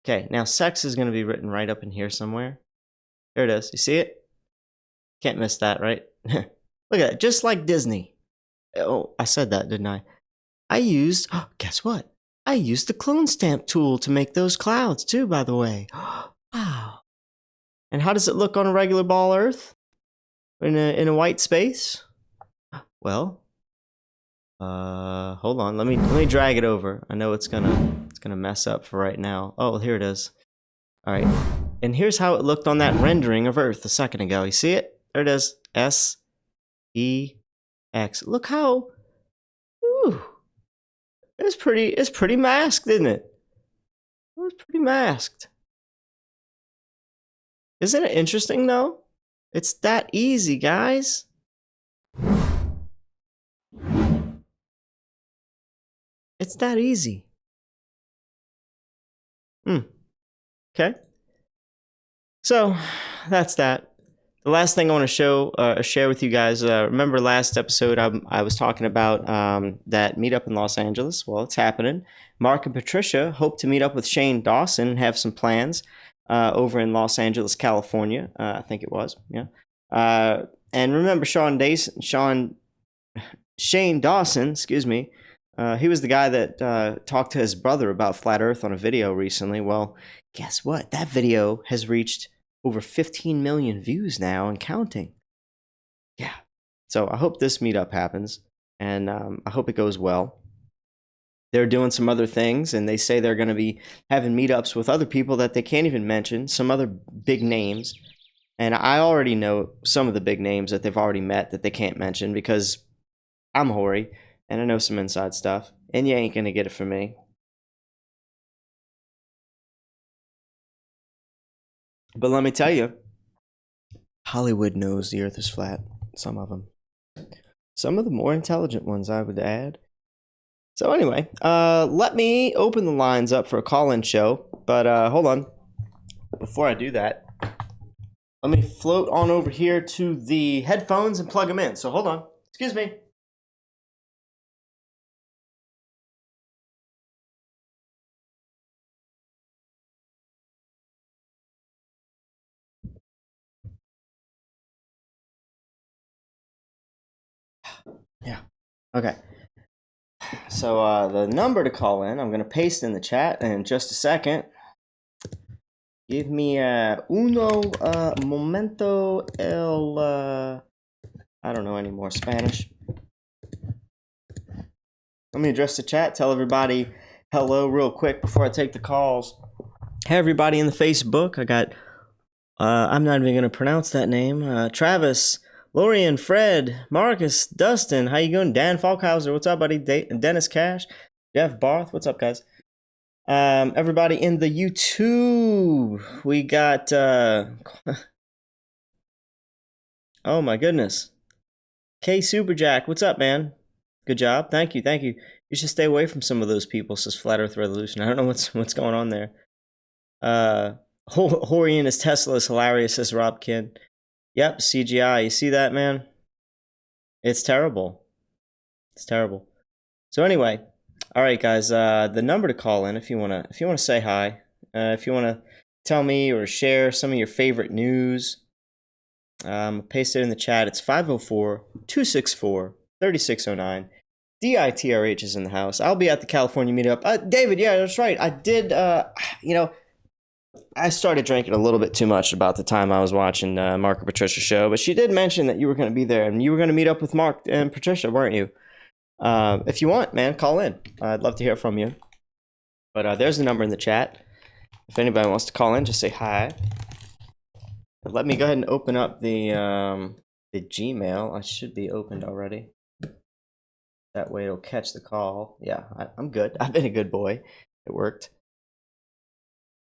A: Okay, now sex is going to be written right up in here somewhere. There it is. You see it? Can't miss that, right? Look at that. Just like Disney. Oh, I said that, didn't I? Guess what? I used the clone stamp tool to make those clouds too, by the way. Wow. And how does it look on a regular ball Earth? In a white space? Well, hold on. Let me drag it over. I know it's gonna mess up for right now. Oh, here it is. All right, and here's how it looked on that rendering of Earth a second ago. You see it? There it is. S-E-X. Look how. Ooh, it's pretty masked, isn't it? It's pretty masked. Isn't it interesting though? It's that easy, guys. It's that easy. Okay. So that's that. The last thing I want to share with you guys. Remember last episode I was talking about that meetup in Los Angeles. Well, it's happening. Mark and Patricia hope to meet up with Shane Dawson and have some plans over in Los Angeles, California. I think it was. Yeah. And remember Shane Dawson. Excuse me. He was the guy that talked to his brother about flat Earth on a video recently. Well, guess what? That video has reached over 15 million views now and counting. Yeah. So I hope this meetup happens, and I hope it goes well. They're doing some other things, and they say they're going to be having meetups with other people that they can't even mention, some other big names. And I already know some of the big names that they've already met that they can't mention because I'm hoary. And I know some inside stuff. And you ain't gonna get it from me. But let me tell you, Hollywood knows the Earth is flat. Some of them. Some of the more intelligent ones, I would add. So anyway, let me open the lines up for a call-in show. But hold on. Before I do that, let me float on over here to the headphones and plug them in. So hold on. Excuse me. Yeah. Okay. So the number to call in, I'm going to paste in the chat in just a second. Give me uno momento el... I don't know any more Spanish. Let me address the chat. Tell everybody hello real quick before I take the calls. Hey, everybody in the Facebook. I got... I'm not even going to pronounce that name. Travis... Lorian, Fred, Marcus, Dustin, how you going? Dan Falkhauser, what's up, buddy? Dennis Cash, Jeff Barth, what's up, guys? Everybody in the YouTube, we got, oh my goodness. K Superjack, what's up, man? Good job, thank you. You should stay away from some of those people, says Flat Earth Revolution. I don't know what's going on there. Horian is Tesla is hilarious, says Rob Kin. Yep, CGI. You see that, man? It's terrible. It's terrible. So anyway, all right, guys. The number to call in if you wanna say hi, if you wanna tell me or share some of your favorite news, paste it in the chat. It's 504-264-3609. DITRH is in the house. I'll be at the California meetup. David, yeah, that's right. I did. I started drinking a little bit too much about the time I was watching Mark and Patricia's show, but she did mention that you were going to be there and you were going to meet up with Mark and Patricia, weren't you? If you want, man, call in. I'd love to hear from you. But there's the number in the chat. If anybody wants to call in, just say hi. But let me go ahead and open up the Gmail. I should be opened already. That way it'll catch the call. Yeah, I'm good. I've been a good boy. It worked.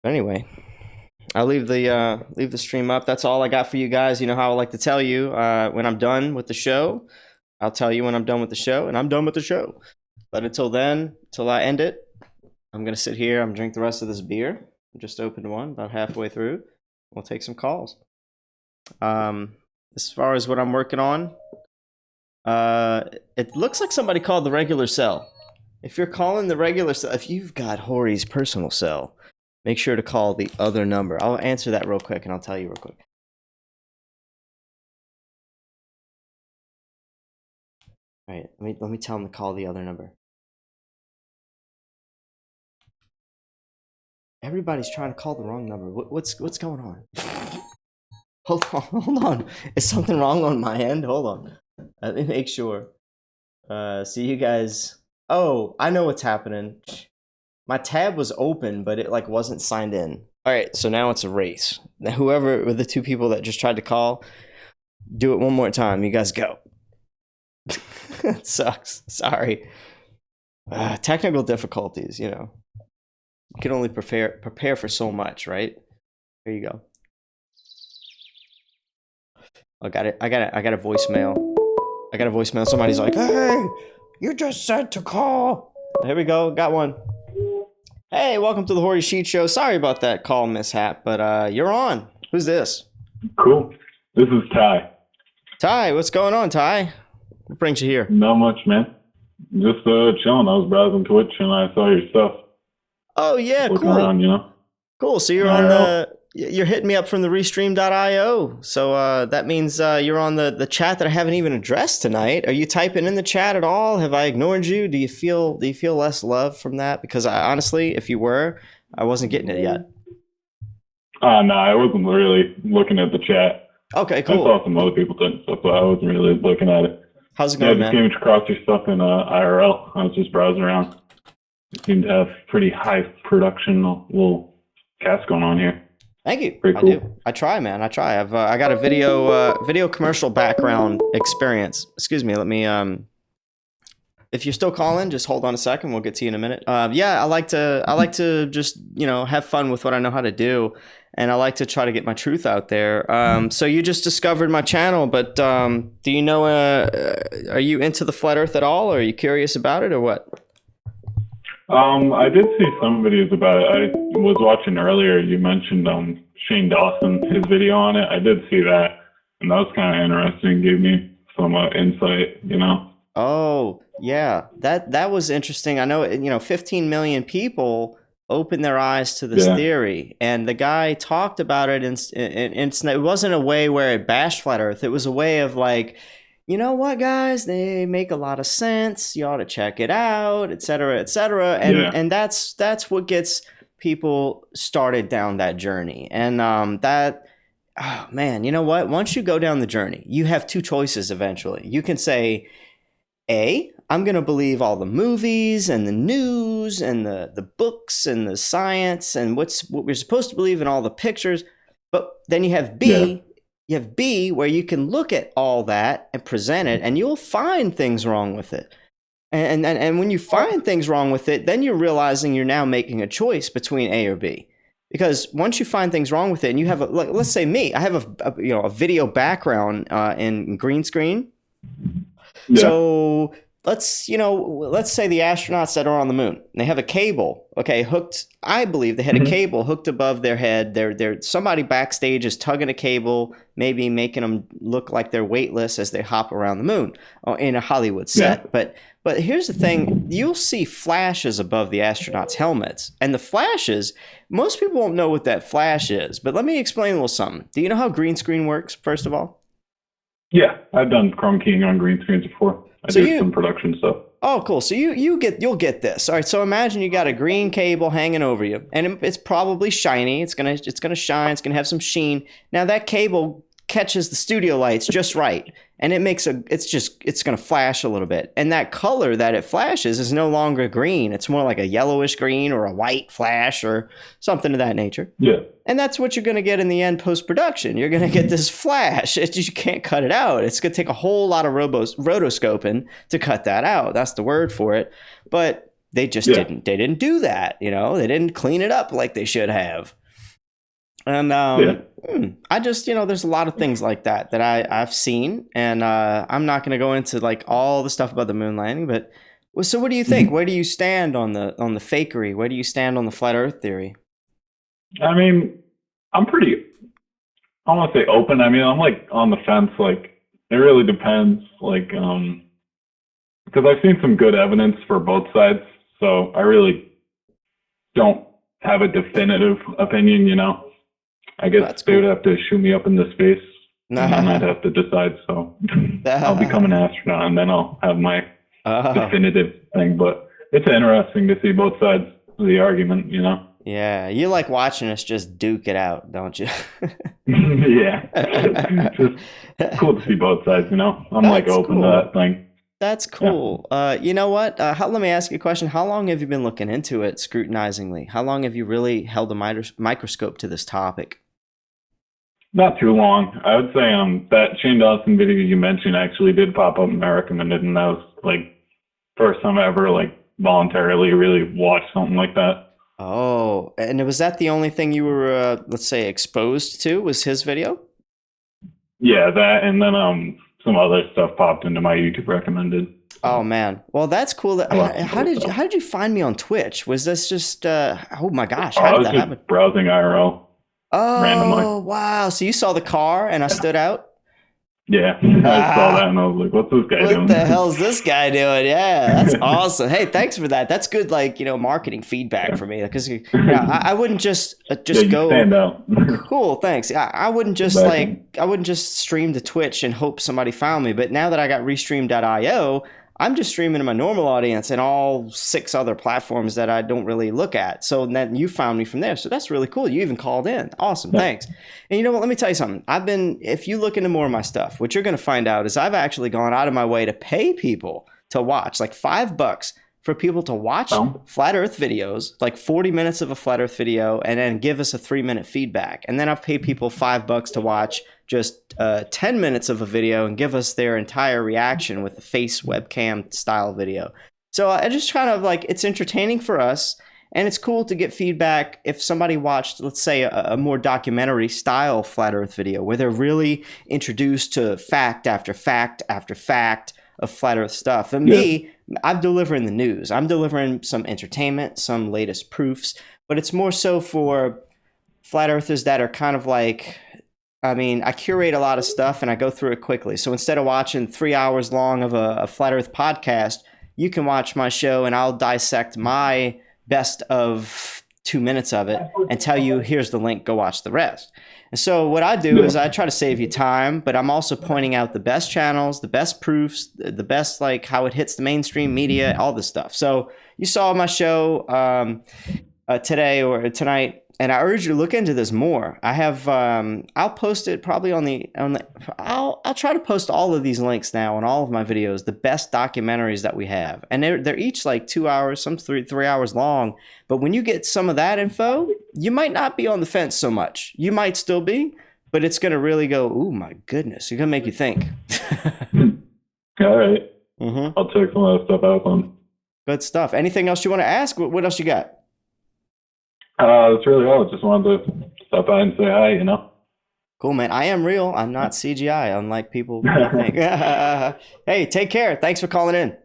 A: But anyway, I'll leave the stream up. That's all I got for you guys. You know how I like to tell you when I'm done with the show. I'll tell you when I'm done with the show, and I'm done with the show. But until then, till I end it, I'm gonna sit here. I'm gonna drink the rest of this beer. I just opened one about halfway through. We'll take some calls. As far as what I'm working on, it looks like somebody called the regular cell. If you're calling the regular cell, if you've got Hori's personal cell, make sure to call the other number. I'll answer that real quick, and I'll tell you real quick. All right, let me tell him to call the other number. Everybody's trying to call the wrong number. What's going on? Hold on. Is something wrong on my end? Hold on. Let me make sure. See you guys. Oh, I know what's happening. My tab was open, but it wasn't signed in. All right, so now it's a race. Now, whoever were the two people that just tried to call, do it one more time. You guys go. It sucks. Sorry. Technical difficulties, you know. You can only prepare for so much, right? Here you go. I got it. I got a voicemail. Somebody's like, "Hey, you just said to call." Here we go. Got one. Hey, welcome to the Hori Sheet Show. Sorry about that call mishap, but you're on. Who's this?
L: Cool. This is Ty.
A: Ty, what's going on, Ty? What brings you here?
L: Not much, man. Just chilling. I was browsing Twitch and I saw your stuff.
A: Oh yeah,
L: looking
A: cool.
L: around, you know.
A: Cool. So you're hitting me up from the Restream.io. So that means you're on the chat that I haven't even addressed tonight. Are you typing in the chat at all? Have I ignored you? Do you feel less love from that? Because honestly, if you were, I wasn't getting it yet.
L: No, I wasn't really looking at the chat.
A: Okay, cool.
L: I saw some other people doing stuff, but I wasn't really looking at it.
A: How's it going,
L: I just came across your stuff in IRL. I was just browsing around. You seem to have pretty high production little cast going on here.
A: Thank you.
L: Pretty cool.
A: I do. I try, man. I try. I got a video commercial background experience. Excuse me. Let me if you're still calling, just hold on a second. We'll get to you in a minute. Yeah, I like to just, have fun with what I know how to do, and I like to try to get my truth out there. So you just discovered my channel, but do you know? Are you into the flat Earth at all? Or are you curious about it, or what?
L: I did see some videos about it. I was watching earlier. You mentioned Shane Dawson, his video on it. I did see that, and that was kind of interesting. Gave me some insight,
A: Oh yeah, that was interesting. I know 15 million people opened their eyes to this theory, and the guy talked about it, and it wasn't a way where it bashed flat Earth. It was a way of like, you know what, guys, they make a lot of sense. You ought to check it out, et cetera, and that's what gets people started down that journey. And oh man, you know what? Once you go down the journey, you have two choices. Eventually, you can say, A, I'm going to believe all the movies and the news and the books and the science and what we're supposed to believe in, all the pictures. But then you have B. Yeah. You have B, where you can look at all that and present it, and you'll find things wrong with it. And when you find things wrong with it, then you're realizing you're now making a choice between A or B. Because once you find things wrong with it, and you have let's say me, I have a video background in green screen. Yeah. So let's say the astronauts that are on the moon, they have a cable, hooked. I believe they had a cable hooked above their head. They're somebody backstage is tugging a cable, maybe making them look like they're weightless as they hop around the moon in a Hollywood set. Yeah. But here's the thing: you'll see flashes above the astronauts' helmets, and the flashes. Most people won't know what that flash is, but let me explain a little something. Do you know how green screen works? First of all.
L: Yeah, I've done chrome keying on green screens before. I did some production stuff.
A: Oh, cool. So you'll get this. All right. So imagine you got a green cable hanging over you, and it's probably shiny. It's gonna shine. It's gonna have some sheen. Now that cable catches the studio lights just right, and it's gonna flash a little bit. And that color that it flashes is no longer green. It's more like a yellowish green or a white flash or something of that nature.
L: Yeah.
A: And that's what you're going to get in the end post-production. You're going to get this flash. You can't cut it out. It's going to take a whole lot of rotoscoping to cut that out. That's the word for it. But they just didn't do that. They didn't clean it up like they should have. And
L: Yeah.
A: I just, there's a lot of things like that I've seen, and I'm not going to go into like all the stuff about the moon landing, but so what do you think? Where do you stand on the fakery? Where do you stand on the flat Earth theory?
L: I mean, I'm pretty, I want to say open. I mean, I'm like on the fence. Like, it really depends. Like, because I've seen some good evidence for both sides, so I really don't have a definitive opinion, I guess they would have to shoot me up into space, and then I'd have to decide. So I'll become an astronaut, and then I'll have my definitive thing. But it's interesting to see both sides of the argument,
A: Yeah, you like watching us just duke it out, don't you?
L: Yeah, just cool to see both sides. I'm like open to that thing.
A: That's cool. Yeah. You know what? Let me ask you a question. How long have you been looking into it scrutinizingly? How long have you really held a microscope to this topic?
L: Not too long. I would say that Shane Dawson video you mentioned actually did pop up in my recommended, and that was like first time I ever like voluntarily really watched something like that.
A: Oh, and was that the only thing you were, let's say, exposed to? Was his video? Yeah,
L: that, and then some other stuff popped into my YouTube recommended.
A: Oh man, well that's cool. How did you find me on Twitch? Was this just oh my gosh, how did that happen?
L: Browsing IRL.
A: Oh
L: randomly.
A: Wow! So you saw the car and I stood out?
L: Yeah, I saw that and I was like, "What's this guy doing?
A: What the hell's this guy doing?" Yeah, that's awesome. Hey, thanks for that. That's good, like marketing feedback for me, because I wouldn't just go.
L: Stand out.
A: Cool, thanks. I wouldn't just I wouldn't just stream to Twitch and hope somebody found me. But now that I got Restream.io, I'm just streaming to my normal audience and all 6 other platforms that I don't really look at. So then you found me from there. So that's really cool. You even called in. Awesome. Thanks. And you know what? Let me tell you something. If you look into more of my stuff, what you're going to find out is I've actually gone out of my way to pay people to watch, like $5 for people to watch flat Earth videos, like 40 minutes of a flat Earth video, and then give us a 3-minute feedback. And then I've paid people $5 to watch just 10 minutes of a video and give us their entire reaction with the face webcam style video. So I just kind of like, it's entertaining for us, and it's cool to get feedback if somebody watched, let's say, a more documentary style flat Earth video where they're really introduced to fact after fact after fact of flat Earth stuff. And me, I'm delivering the news. I'm delivering some entertainment, some latest proofs, but it's more so for flat Earthers that are kind of like, I curate a lot of stuff and I go through it quickly. So instead of watching 3 hours long of a flat Earth podcast, you can watch my show and I'll dissect my best of 2 minutes of it and tell you, here's the link, go watch the rest. And so what I do is I try to save you time, but I'm also pointing out the best channels, the best proofs, the best, like how it hits the mainstream media, all this stuff. So you saw my show today or tonight, and I urge you to look into this more. I have, I'll post it probably I'll try to post all of these links now on all of my videos, the best documentaries that we have. And they're each like 2 hours, some 3 hours long. But when you get some of that info, you might not be on the fence so much. You might still be, but it's going to really go, oh my goodness, it's going to make you think.
L: All right. I'll check some of that stuff out on.
A: Good stuff. Anything else you want to ask? What else you got?
L: That's really all. Just wanted to stop by and say hi,
A: Cool, man. I am real. I'm not CGI, unlike people think. Hey, take care. Thanks for calling in.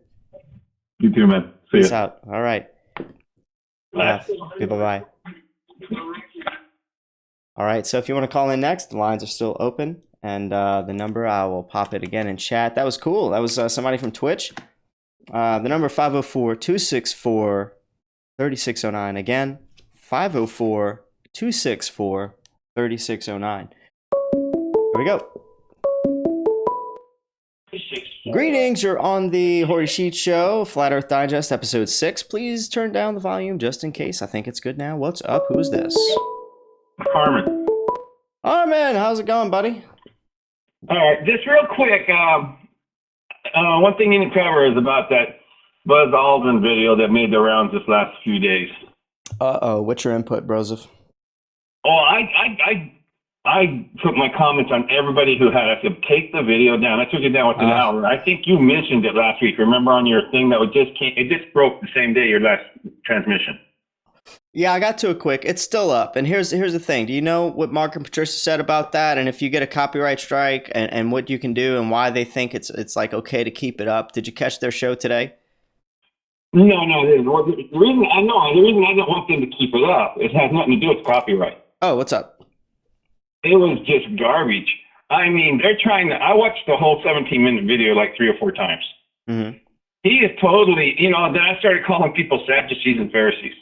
L: You too, man. See
A: Peace
L: ya.
A: out. All right.
L: Bye.
A: Bye-bye. All right, so if you want to call in next, the lines are still open. And the number, I will pop it again in chat. That was cool. That was somebody from Twitch. The number 504-264-3609. Again, 504-264-3609. Here we go. Greetings, you're on the Hoary Sheet Show, Flat Earth Digest, episode 6. Please turn down the volume just in case. I think it's good now. What's up? Who's this?
M: Harmon.
A: Harmon, how's it going, buddy?
M: All right, just real quick. One thing you need to cover is about that Buzz Aldrin video that made the rounds this last few days.
A: Uh-oh, what's your input, Broseph?
M: Oh, I put my comments on everybody who had. I said, take the video down. I took it down within an hour. I think you mentioned it last week. Remember on your thing that it just broke the same day, your last transmission.
A: Yeah, I got to it quick. It's still up. And here's the thing. Do you know what Mark and Patricia said about that? And if you get a copyright strike and what you can do and why they think it's like okay to keep it up. Did you catch their show today?
M: No. The reason I don't want them to keep it up, it has nothing to do with copyright.
A: Oh, what's up?
M: It was just garbage. I mean, they're trying to. I watched the whole 17-minute video like 3 or 4 times.
A: Mm-hmm.
M: He is totally, then I started calling people Sadducees and Pharisees.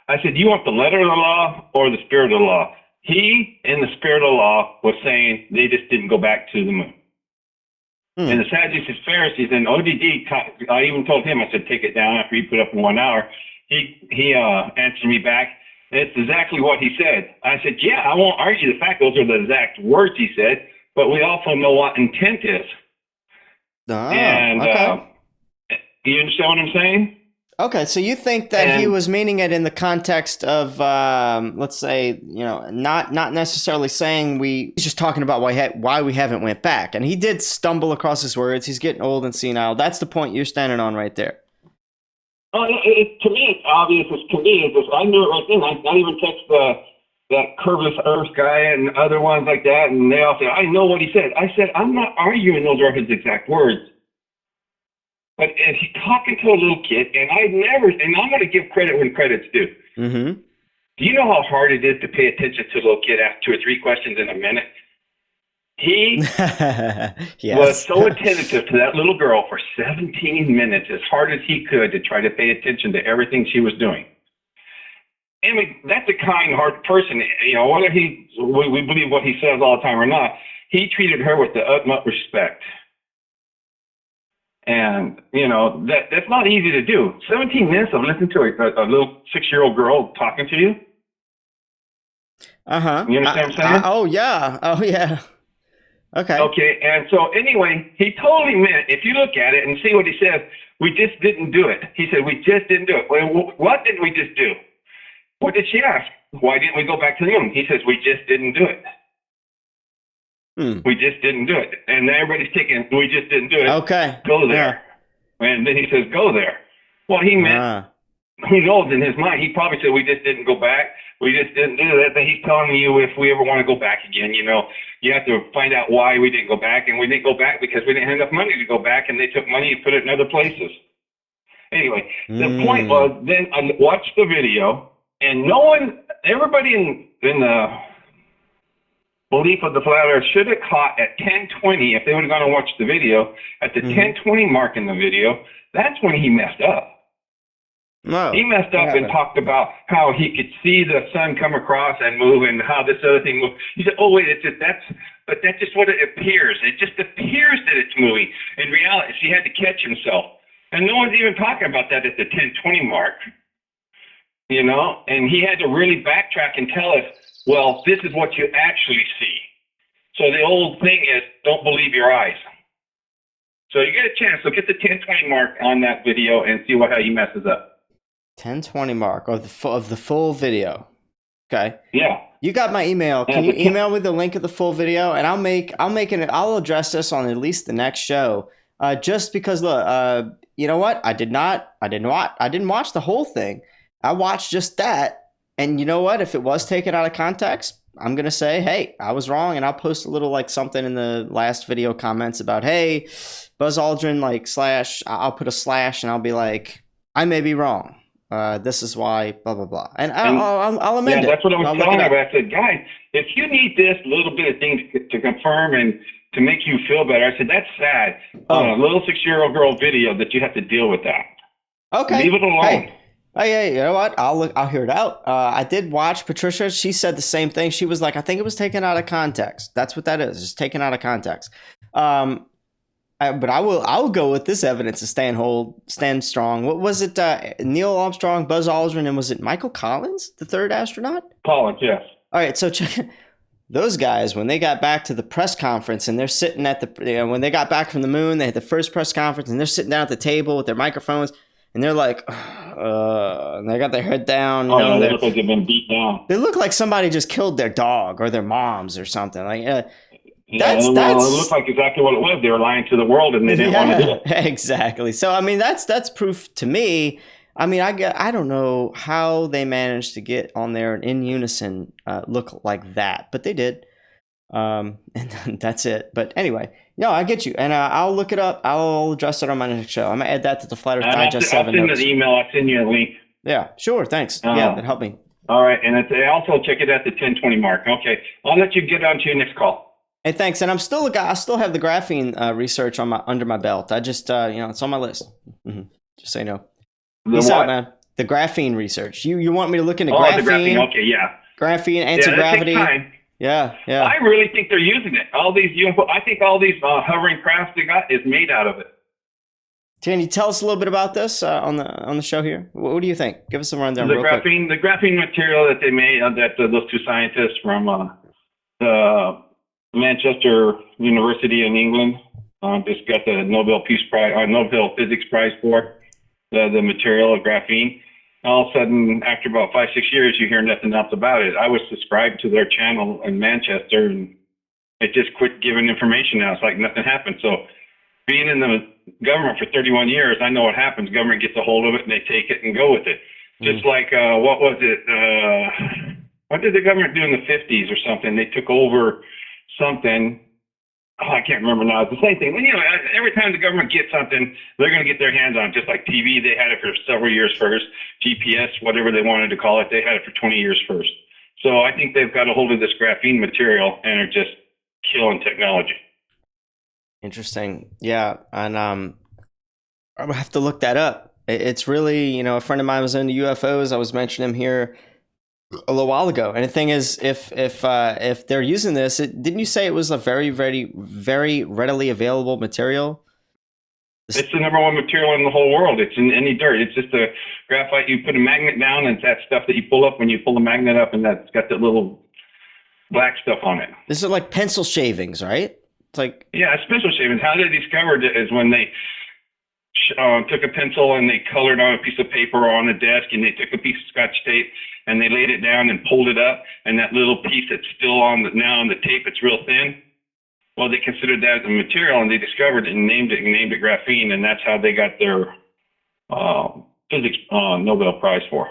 M: I said, you want the letter of the law or the spirit of the law? He, in the spirit of the law, was saying they just didn't go back to the moon. And the Sadducees, Pharisees, and ODD, I even told him, I said, take it down after he put up in 1 hour. He answered me back. It's exactly what he said. I said, yeah, I won't argue the fact those are the exact words he said, but we also know what intent is.
A: Okay.
M: You understand what I'm saying?
A: Okay, so you think that he was meaning it in the context of, let's say, not necessarily saying he's just talking about why we haven't went back. And he did stumble across his words. He's getting old and senile. That's the point you're standing on right there.
M: Oh, to me, it's obvious. To me, it's just, I knew it right then. I even text that curveless earth guy and other ones like that, and they all say, I know what he said. I said, I'm not arguing those are his exact words. But he's talking to a little kid, and I'm going to give credit when credit's due.
A: Mm-hmm.
M: Do you know how hard it is to pay attention to a little kid, ask 2 or 3 questions in a minute? He was so attentive to that little girl for 17 minutes, as hard as he could, to try to pay attention to everything she was doing. I mean, that's a kind, hard person. Whether we believe what he says all the time or not, he treated her with the utmost respect. And, that's not easy to do. 17 minutes of listening to a little 6-year-old girl talking to you.
A: Uh-huh.
M: You understand what I'm saying?
A: Oh, yeah. Okay.
M: Okay, and so anyway, he totally meant, if you look at it and see what he says, we just didn't do it. He said, we just didn't do it. Well, what did we just do? What did she ask? Why didn't we go back to the moon? He says, we just didn't do it. We just didn't do it. And everybody's taking, we just didn't do it.
A: Okay.
M: Go there. Yeah. And then he says, go there. Well, he meant, who knows, in his mind, he probably said, we just didn't go back. We just didn't do that. But he's telling you, if we ever want to go back again, you have to find out why we didn't go back. And we didn't go back because we didn't have enough money to go back, and they took money and put it in other places. Anyway, the point was, then I watched the video, and everybody in the belief of the flat earth should have caught at 10:20, if they would have gone and watched the video, at the 10:20 mark in the video, that's when he messed up.
A: No.
M: He messed up and talked about how he could see the sun come across and move, and how this other thing moved. He said, oh, wait, that's just what it appears. It just appears that it's moving. In reality, he had to catch himself. And no one's even talking about that at the 10:20 mark, and he had to really backtrack and tell us, well, this is what you actually see. So the old thing is, don't believe your eyes. So you get a chance, look at the 10:20 mark on that video and see how he messes up.
A: 10:20 mark of the full video. Okay.
M: Yeah.
A: You got my email. Can you email me the link of the full video, and I'll address this on at least the next show. Just because, look, you know what? I didn't watch the whole thing. I watched just that. And you know what? If it was taken out of context, I'm going to say, hey, I was wrong. And I'll post a little something in the last video comments about, hey, Buzz Aldrin, I'll put a slash and I'll be like, I may be wrong. This is why, blah, blah, blah. And I'll amend it.
M: Yeah, that's what I was telling him. I said, guys, if you need this little bit of things to confirm and to make you feel better, I said, that's sad. On a little 6-year-old girl video that you have to deal with that.
A: Okay.
M: Leave it alone.
A: Hey, you know what? I'll hear it out. I did watch Patricia. She said the same thing. She was like, I think it was taken out of context. That's what that is. It's taken out of context. But I will go with this evidence to stand strong. What was it? Neil Armstrong, Buzz Aldrin, and was it Michael Collins, the third astronaut?
M: Collins, yes.
A: All right, so check those guys when they got back to the press conference, and they're sitting at when they got back from the moon, they had the first press conference, and they're sitting down at the table with their microphones. And they're like, and they got their head down.
M: They look like they've been beat down.
A: They look like somebody just killed their dog or their moms or something.
M: It looked like exactly what it was. They were lying to the world, and they didn't want to do it.
A: Exactly. So I mean, that's proof to me I mean, I don't know how they managed to get on there and in unison look like that, but they did. And that's it. But anyway, no, I get you, and I'll look it up. I'll address it on my next show. I'm gonna add that to the Flat Earth Digest 7
M: I'll
A: notes.
M: send an email. I'll send you a link.
A: Yeah, sure. Thanks. Yeah, that helped me.
M: All right, and also check it at the 10:20 mark. Okay, I'll let you get on to your next call.
A: Hey, thanks. And I'm still a guy. I still have the graphene research under my belt. I just it's on my list. Mm-hmm. Just so you know. Peace out, man. The graphene research. You want me to look into graphene?
M: The graphene. Okay, yeah.
A: Graphene, anti-gravity.
M: Yeah, that takes time.
A: Yeah.
M: I really think they're using it. All these UFO. I think all these hovering crafts they got is made out of it.
A: Can you tell us a little bit about this on the show here? What do you think? Give us a rundown.
M: The
A: real
M: graphene,
A: quick.
M: the graphene material that they made, that those two scientists from Manchester University in England just got the Nobel Peace Prize, Nobel Physics Prize for the material of graphene. All of a sudden, after about 5-6 years, you hear nothing else about it. I was subscribed to their channel in Manchester, and it just quit giving information now. It's like nothing happened. So being in the government for 31 years, I know what happens. Government gets a hold of it, and they take it and go with it. Just like, what was it? What did the government do in the 50s or something? They took over something. Oh, I can't remember now. It's the same thing. Well, every time the government gets something, they're going to get their hands on it. Just like TV, they had it for several years first. GPS, whatever they wanted to call it, they had it for 20 years first. So I think they've got a hold of this graphene material and are just killing technology.
A: Interesting. Yeah, and I'm gonna have to look that up. It's really, a friend of mine was into UFOs. I was mentioning him here a little while ago, and the thing is, if they're using this, didn't you say it was a very, very, very readily available material?
M: It's the number one material in the whole world. It's in any dirt. It's just a graphite. You put a magnet down, and it's that stuff that you pull up when you pull the magnet up, and that's got that little black stuff on it.
A: This is like pencil shavings, right? It's like,
M: yeah, it's pencil shavings. How they discovered it is when they took a pencil and they colored on a piece of paper on a desk, and they took a piece of Scotch tape and they laid it down and pulled it up, and that little piece that's still on the tape, it's real thin. Well, they considered that as a material, and they discovered it and named it graphene, and that's how they got their physics Nobel Prize for.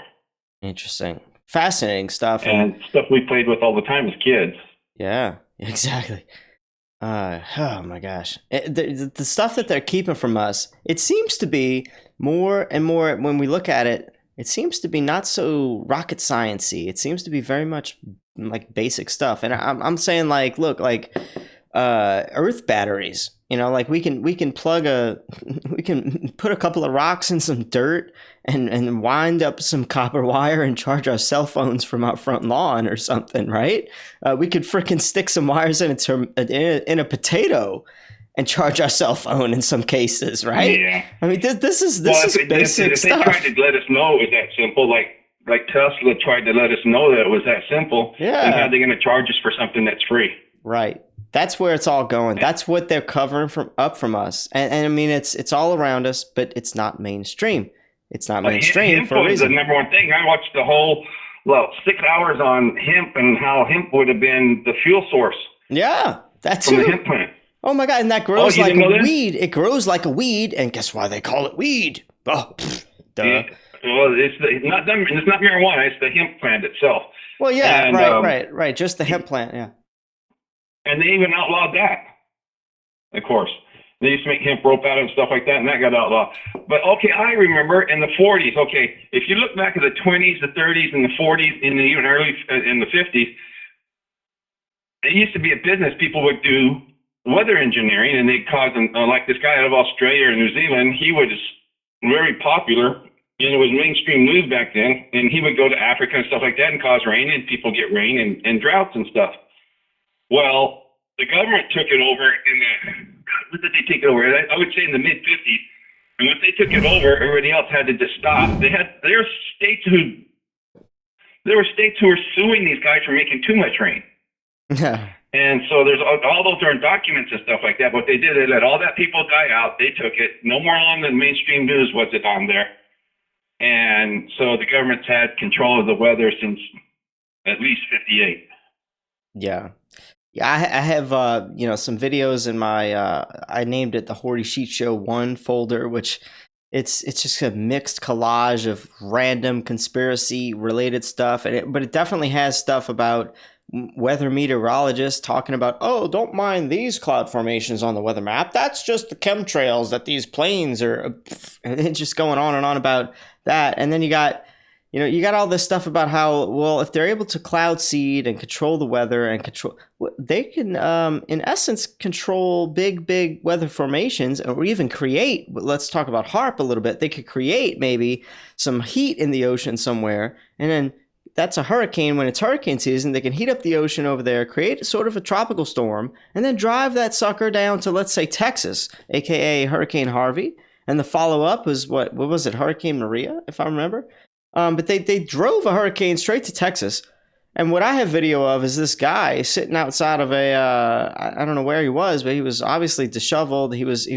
M: Interesting.
A: Fascinating stuff.
M: And stuff we played with all the time as kids.
A: Yeah, exactly. Oh my gosh. The stuff that they're keeping from us, it seems to be more and more, when we look at it, it seems to be not so rocket science-y. It seems to be very much like basic stuff. And I'm saying, like, look, like earth batteries, like we can put a couple of rocks in some dirt and wind up some copper wire and charge our cell phones from our front lawn or something, right? We could freaking stick some wires in a potato and charge our cell phone in some cases, right?
M: Yeah.
A: I mean, this is basic stuff.
M: If they tried to let us know it was that simple, like Tesla tried to let us know that it was that simple, then how are they going to charge us for something that's free?
A: Right. That's where it's all going. That's what they're covering up from us. And I mean, it's all around us, but it's not mainstream. It's not mainstream for a reason.
M: Hemp was the number one thing. I watched the whole 6 hours on hemp and how hemp would have been the fuel source.
A: Yeah, that's
M: from the hemp plant.
A: Oh my God, and that grows like a weed. It grows like a weed, and guess why they call it weed? Oh, duh.
M: Yeah. Well, it's not marijuana. It's the hemp plant itself.
A: Well, yeah, right. Just the hemp plant, yeah.
M: And they even outlawed that, of course. They used to make hemp rope out of it and stuff like that, and that got outlawed. But, okay, I remember in the 40s, okay, if you look back at the 20s, the 30s, and the 40s, and even early in the 50s, it used to be a business. People would do weather engineering, and they'd cause, like this guy out of Australia or New Zealand, he was very popular, and it was mainstream news back then, and he would go to Africa and stuff like that and cause rain, and people get rain and droughts and stuff. Well, the government took it over when did they take it over? I would say in the mid-50s. And once they took it over, everybody else had to just stop. There were states who were suing these guys for making too much rain. And so there's all those are in documents and stuff like that. What they did, they let all that people die out. They took it. No more on the mainstream news was it on there. And so the government's had control of the weather since at least 58.
A: Yeah. Yeah, I have some videos in my I named it the Horty Sheet Show 1 folder, which it's just a mixed collage of random conspiracy related stuff, but it definitely has stuff about weather meteorologists talking about, oh, don't mind these cloud formations on the weather map. That's just the chemtrails that these planes are, and it's just going on and on about that. And then you got all this stuff about how, well, if they're able to cloud seed and control the weather and they can, in essence, control big weather formations, or even create, let's talk about HAARP a little bit. They could create maybe some heat in the ocean somewhere, and then that's a hurricane. When it's hurricane season, they can heat up the ocean over there, create sort of a tropical storm, and then drive that sucker down to, let's say, Texas, aka Hurricane Harvey. And the follow-up was what was it, Hurricane Maria, if I remember? But they drove a hurricane straight to Texas. And what I have video of is this guy sitting outside of I don't know where he was, but he was obviously disheveled. He was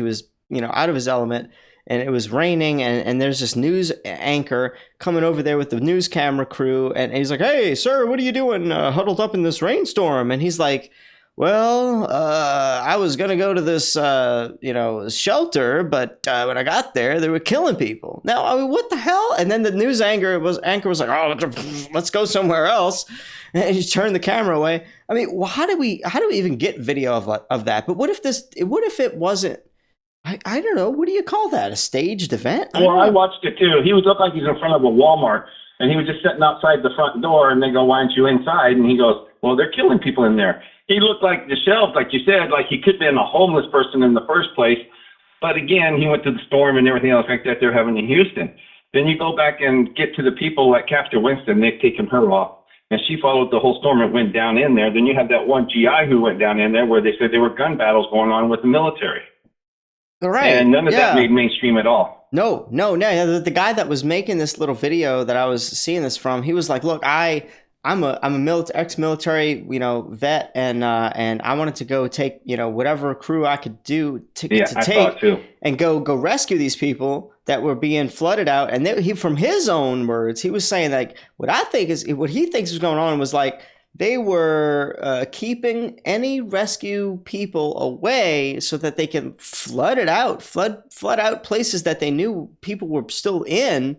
A: out of his element. And it was raining, and there's this news anchor coming over there with the news camera crew, and he's like, "Hey, sir, what are you doing huddled up in this rainstorm?" And he's like, "Well, I was gonna go to this, shelter, but when I got there, they were killing people." Now, I mean, what the hell? And then the news anchor was like, "Oh, let's go somewhere else," and he turned the camera away. I mean, how do we even get video of that? But what if it wasn't? I don't know. What do you call that? A staged event?
M: I watched it too. He looked like he's in front of a Walmart, and he was just sitting outside the front door, and they go, "Why aren't you inside?" And he goes, "Well, they're killing people in there." He looked like disheveled, like you said, like he could have been a homeless person in the first place. But again, he went to the storm and everything else like that they're having in Houston. Then you go back and get to the people like Captain Winston. They've taken her off, and she followed the whole storm and went down in there. Then you have that one GI who went down in there where they said there were gun battles going on with the military.
A: Right.
M: And none of that made mainstream at all.
A: No. The guy that was making this little video that I was seeing this from, he was like, "Look, I'm a ex-military, vet, and I wanted to go take, whatever crew I could do to take and go rescue these people that were being flooded out." And he, from his own words, he was saying like, what he thinks was going on was like, they were keeping any rescue people away so that they can flood out places that they knew people were still in.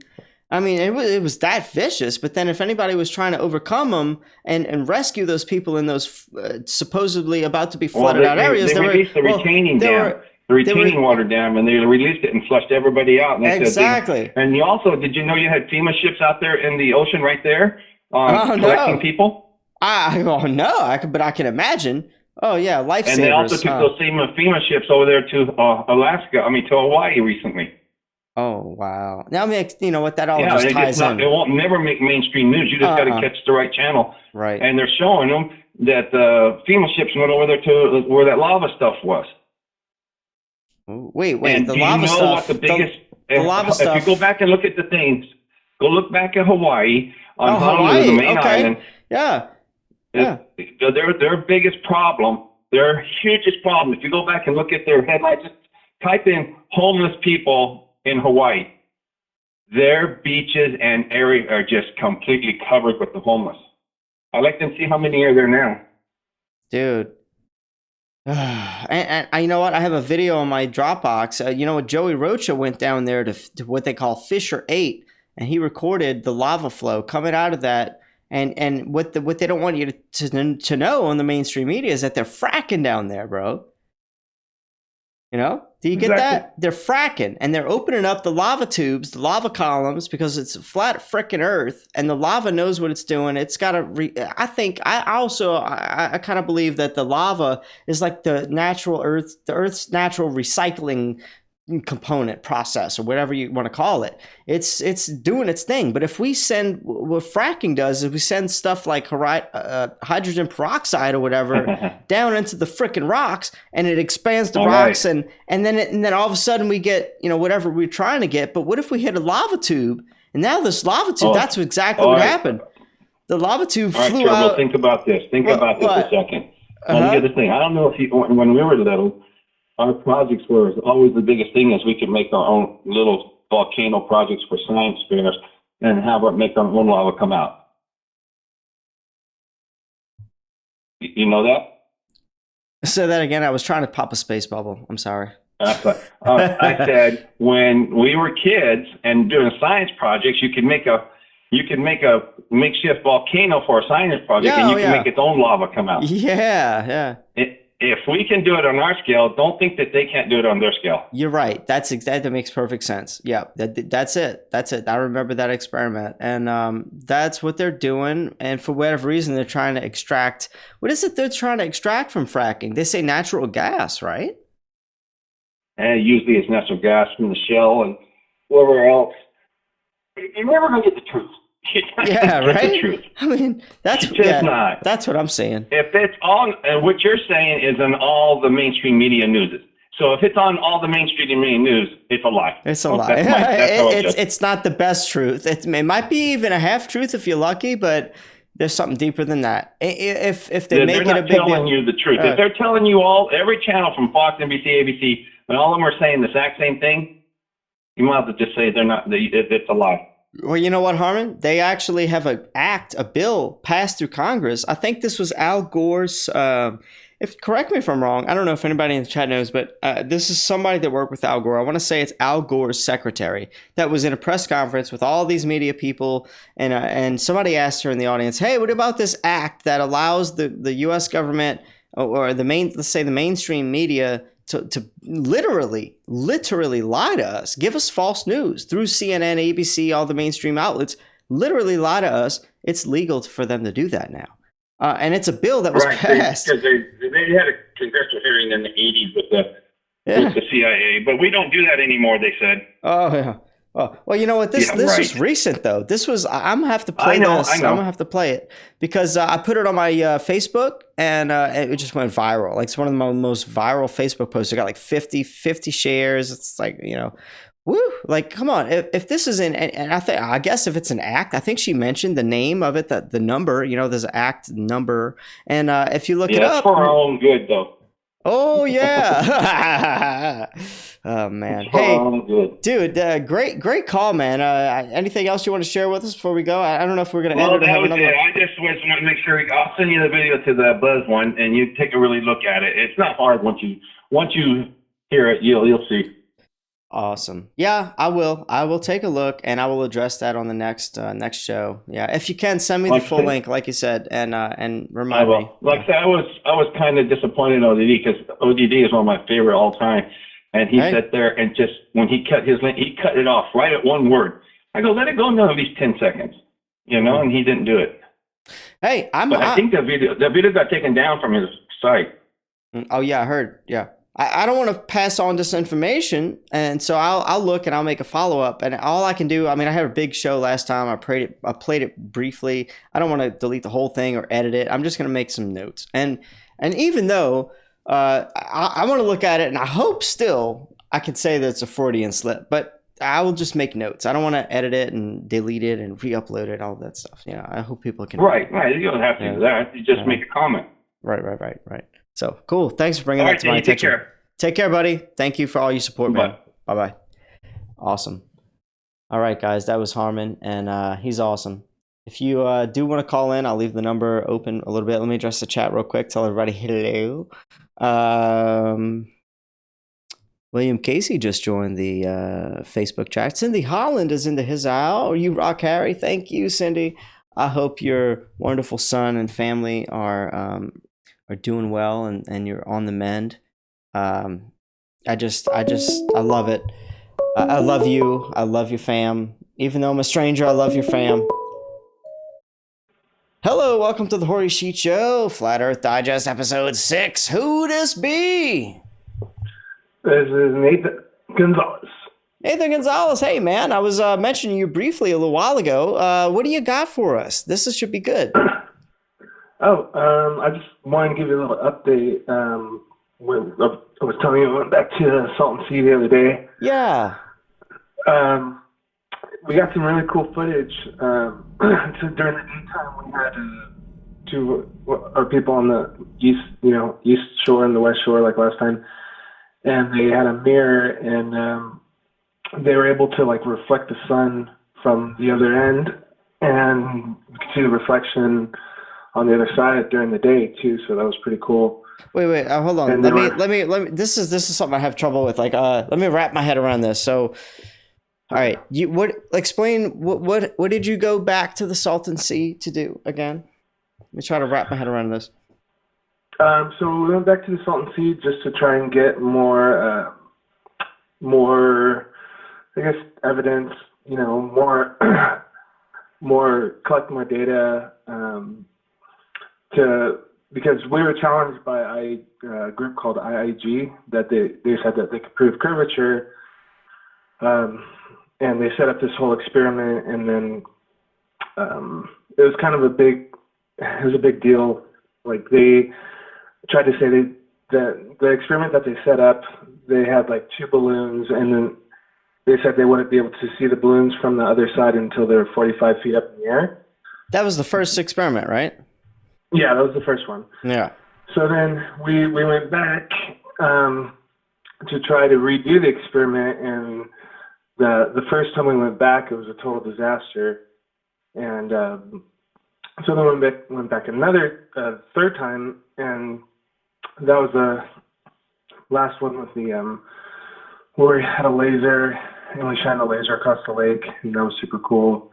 A: I mean, it was that vicious. But then if anybody was trying to overcome them and rescue those people in those supposedly about to be flooded out areas,
M: they released the retaining dam. The retaining water dam, and they released it and flushed everybody out. And they said and you also, did you know you had FEMA ships out there in the ocean right there collecting people?
A: But I can imagine. Oh yeah, lifesavers.
M: And they also took those same FEMA ships over there to to Hawaii recently.
A: Oh wow! Now, you know what, that all just ties in.
M: It won't never make mainstream news. You just got to catch the right channel.
A: Right.
M: And they're showing them that FEMA ships went over there to where that lava stuff was.
A: Wait,
M: and
A: the lava stuff.
M: What the biggest?
A: The lava stuff.
M: If you go back and look at the things, go look back at Hawaii on Honolulu, the main island.
A: Yeah.
M: Their biggest problem, their hugest problem, if you go back and look at their headlines, just type in homeless people in Hawaii. Their beaches and area are just completely covered with the homeless. I'd like to see how many are there now.
A: Dude. And you know what? I have a video on my Dropbox. Joey Rocha went down there to what they call Fissure 8, and he recorded the lava flow coming out of that. And what they don't want you to know on the mainstream media is that they're fracking down there, bro. Do you get that? They're fracking, and they're opening up the lava tubes, the lava columns, because it's a flat frickin' earth, and the lava knows what it's doing. It's got to. I kind of believe that the lava is like the Earth's natural recycling component process, or whatever you want to call it. It's doing its thing. But if we send, what fracking does is we send stuff like hydrogen peroxide or whatever down into the frickin' rocks, and it expands the rocks, and then all of a sudden we get whatever we're trying to get. But what if we hit a lava tube, and now this lava tube, that's exactly what happened. The lava tube flew out.
M: Well, think about this. Think about this a second. Let me get this thing. I don't know if when we were little, our projects were always the biggest thing is we could make our own little volcano projects for science fairs and make our own lava come out. You know that?
A: Say that again. I was trying to pop a space bubble. I'm sorry.
M: I said when we were kids and doing science projects, you could make a makeshift volcano for a science project, and you can make its own lava come out.
A: Yeah.
M: If we can do it on our scale, don't think that they can't do it on their scale.
A: You're right. That makes perfect sense. Yeah, that's it. I remember that experiment, and that's what they're doing. And for whatever reason, they're trying to extract. What is it they're trying to extract from fracking? They say natural gas, right?
M: And usually it's natural gas from the shell and whatever else. You're never gonna get the truth.
A: Yeah, right. I mean, that's
M: just not.
A: That's what I'm saying.
M: If it's on, and what you're saying is on all the mainstream media news. So if it's on all the mainstream media news, it's a lie.
A: It's a lie. It's not the best truth. It might be even a half truth if you're lucky, but there's something deeper than that. If they make it a big deal,
M: they're telling you the truth. If they're telling you every channel from Fox, NBC, ABC, and all of them are saying the exact same thing, you might have to just say they're not. It's a lie.
A: Well, you know what, Harmon? They actually have a bill passed through Congress. I think this was Al Gore's. Correct me if I'm wrong. I don't know if anybody in the chat knows, but this is somebody that worked with Al Gore. I want to say it's Al Gore's secretary that was in a press conference with all these media people, and somebody asked her in the audience, "Hey, what about this act that allows the U.S. government or let's say the mainstream media to literally lie to us, give us false news through CNN, ABC, all the mainstream outlets, literally lie to us? It's legal for them to do that now." And it's a bill that was passed.
M: Because they had a congressional hearing in the 80s with the CIA, but we don't do that anymore, they said.
A: Oh, yeah. Oh, well, you know what? This was recent, though. This was, I'm going to have to play this. I'm going to have to play it because I put it on my Facebook and it just went viral. Like, it's one of the most viral Facebook posts. It got like 50 shares. It's like, woo, like, come on. If this is and I guess if it's an act, I think she mentioned the name of it, the number, there's an act number. And if you look it up.
M: It's for our own good, though.
A: Oh, yeah. Oh, man. Hey, dude, great call, man. Anything else you want to share with us before we go? I don't know if we're going to edit or have another.
M: I just want to make sure I'll send you the video to the Buzz one, and you take a really look at it. It's not hard once you hear it, you'll see.
A: Awesome. Yeah, I will take a look, and I will address that on the next show. Yeah, if you can, send me the full link, like you said, and remind me.
M: Like I said, I was kind of disappointed in ODD because ODD is one of my favorite all time, and he sat there and just when he cut his link, he cut it off right at one word. I go, let it go another at least 10 seconds, and he didn't do it.
A: Hey,
M: I think the video got taken down from his site.
A: Oh yeah, I heard. Yeah. I don't want to pass on this information, and so I'll look and I'll make a follow-up. And all I can do, I mean, I had a big show last time. I played it briefly. I don't want to delete the whole thing or edit it. I'm just going to make some notes. And even though I want to look at it, and I hope still I can say that it's a Freudian slip, but I will just make notes. I don't want to edit it and delete it and re-upload it, all that stuff. I hope people can.
M: Right. You don't have to do that. You just make a comment.
A: Right. So cool. Thanks for bringing that to my attention. Take care, buddy. Thank you for all your support, man. Bye-bye. Awesome. All right, guys. That was Harmon, and he's awesome. If you do want to call in, I'll leave the number open a little bit. Let me address the chat real quick. Tell everybody hello. William Casey just joined the Facebook chat. Cindy Holland is into his hour. You rock, Harry. Thank you, Cindy. I hope your wonderful son and family are doing well and you're on the mend. I love it. I love you. I love your fam. Even though I'm a stranger, I love your fam. Hello, welcome to the Hoary Sheet Show, Flat Earth Digest, episode 6. Who this be?
J: This is Nathan Gonzalez.
A: Nathan Gonzalez, hey man, I was mentioning you briefly a little while ago. What do you got for us? This should be good.
J: I just wanted to give you a little update. When I was telling you I went back to Salton Sea the other day.
A: Yeah.
J: We got some really cool footage. So during the daytime, we had two our people on the east shore and the west shore like last time, and they had a mirror and they were able to like reflect the sun from the other end, and you could see the reflection on the other side during the day too. So that was pretty cool.
A: Wait, hold on.
J: And
A: Let me. This is something I have trouble with. Like, let me wrap my head around this. So, all right, explain what did you go back to the Salton Sea to do again? Let me try to wrap my head around this.
J: So we went back to the Salton Sea just to try and get more, I guess, evidence. You know, collect more data. Because we were challenged by a group called IIG that they said that they could prove curvature, and they set up this whole experiment, and then it was kind of a big deal. Like they tried to say that the experiment that they set up, they had like 2 balloons, and then they said they wouldn't be able to see the balloons from the other side until they were 45 feet up in the air.
A: That was the first experiment, right?
J: Yeah, that was the first one.
A: Yeah.
J: So then we went back to try to redo the experiment, and the first time we went back, it was a total disaster. And so then we went back another third time, and that was the last one with the where we had a laser and we shined a laser across the lake, and that was super cool.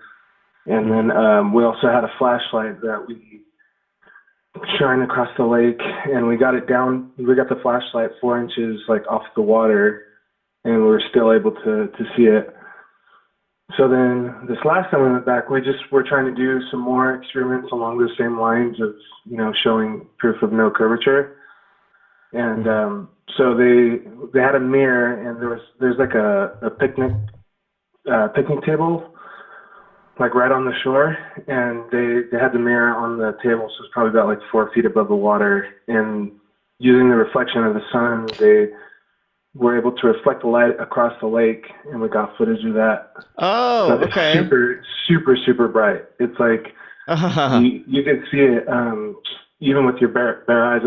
J: And then we also had a flashlight that we shine across the lake, and we got it down. We got the flashlight 4 inches like off the water, and we were still able to see it. So then this last time we went back, we're trying to do some more experiments along the same lines of, you know, showing proof of no curvature. And so they had a mirror, and there's like a picnic table, like right on the shore, and they had the mirror on the table, so it's probably about like 4 feet above the water. And using the reflection of the sun, they were able to reflect the light across the lake, and we got footage of that.
A: Oh,
J: so it's
A: okay.
J: super bright. It's like you can see it even with your bare eyes.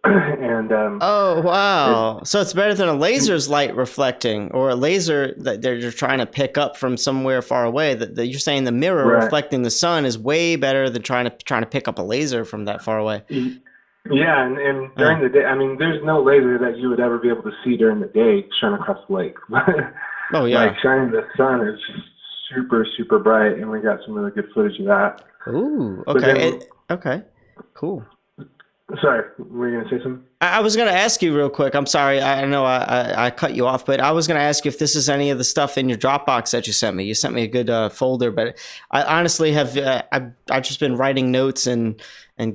J: And
A: oh wow! So it's better than a laser's light reflecting, or a laser that they're trying to pick up from somewhere far away. That you're saying the mirror reflecting the sun is way better than trying to pick up a laser from that far away.
J: Yeah, and during the day, I mean, there's no laser that you would ever be able to see during the day shining across the lake.
A: Oh yeah,
J: like shining the sun is just super bright, and we got some really good footage of that.
A: Ooh, okay, okay, cool.
J: Sorry, were you gonna say something?
A: I was gonna ask you real quick. I'm sorry, I know I cut you off, but I was gonna ask you if this is any of the stuff in your Dropbox that you sent me. You sent me a good folder, but I honestly have I've just been writing notes and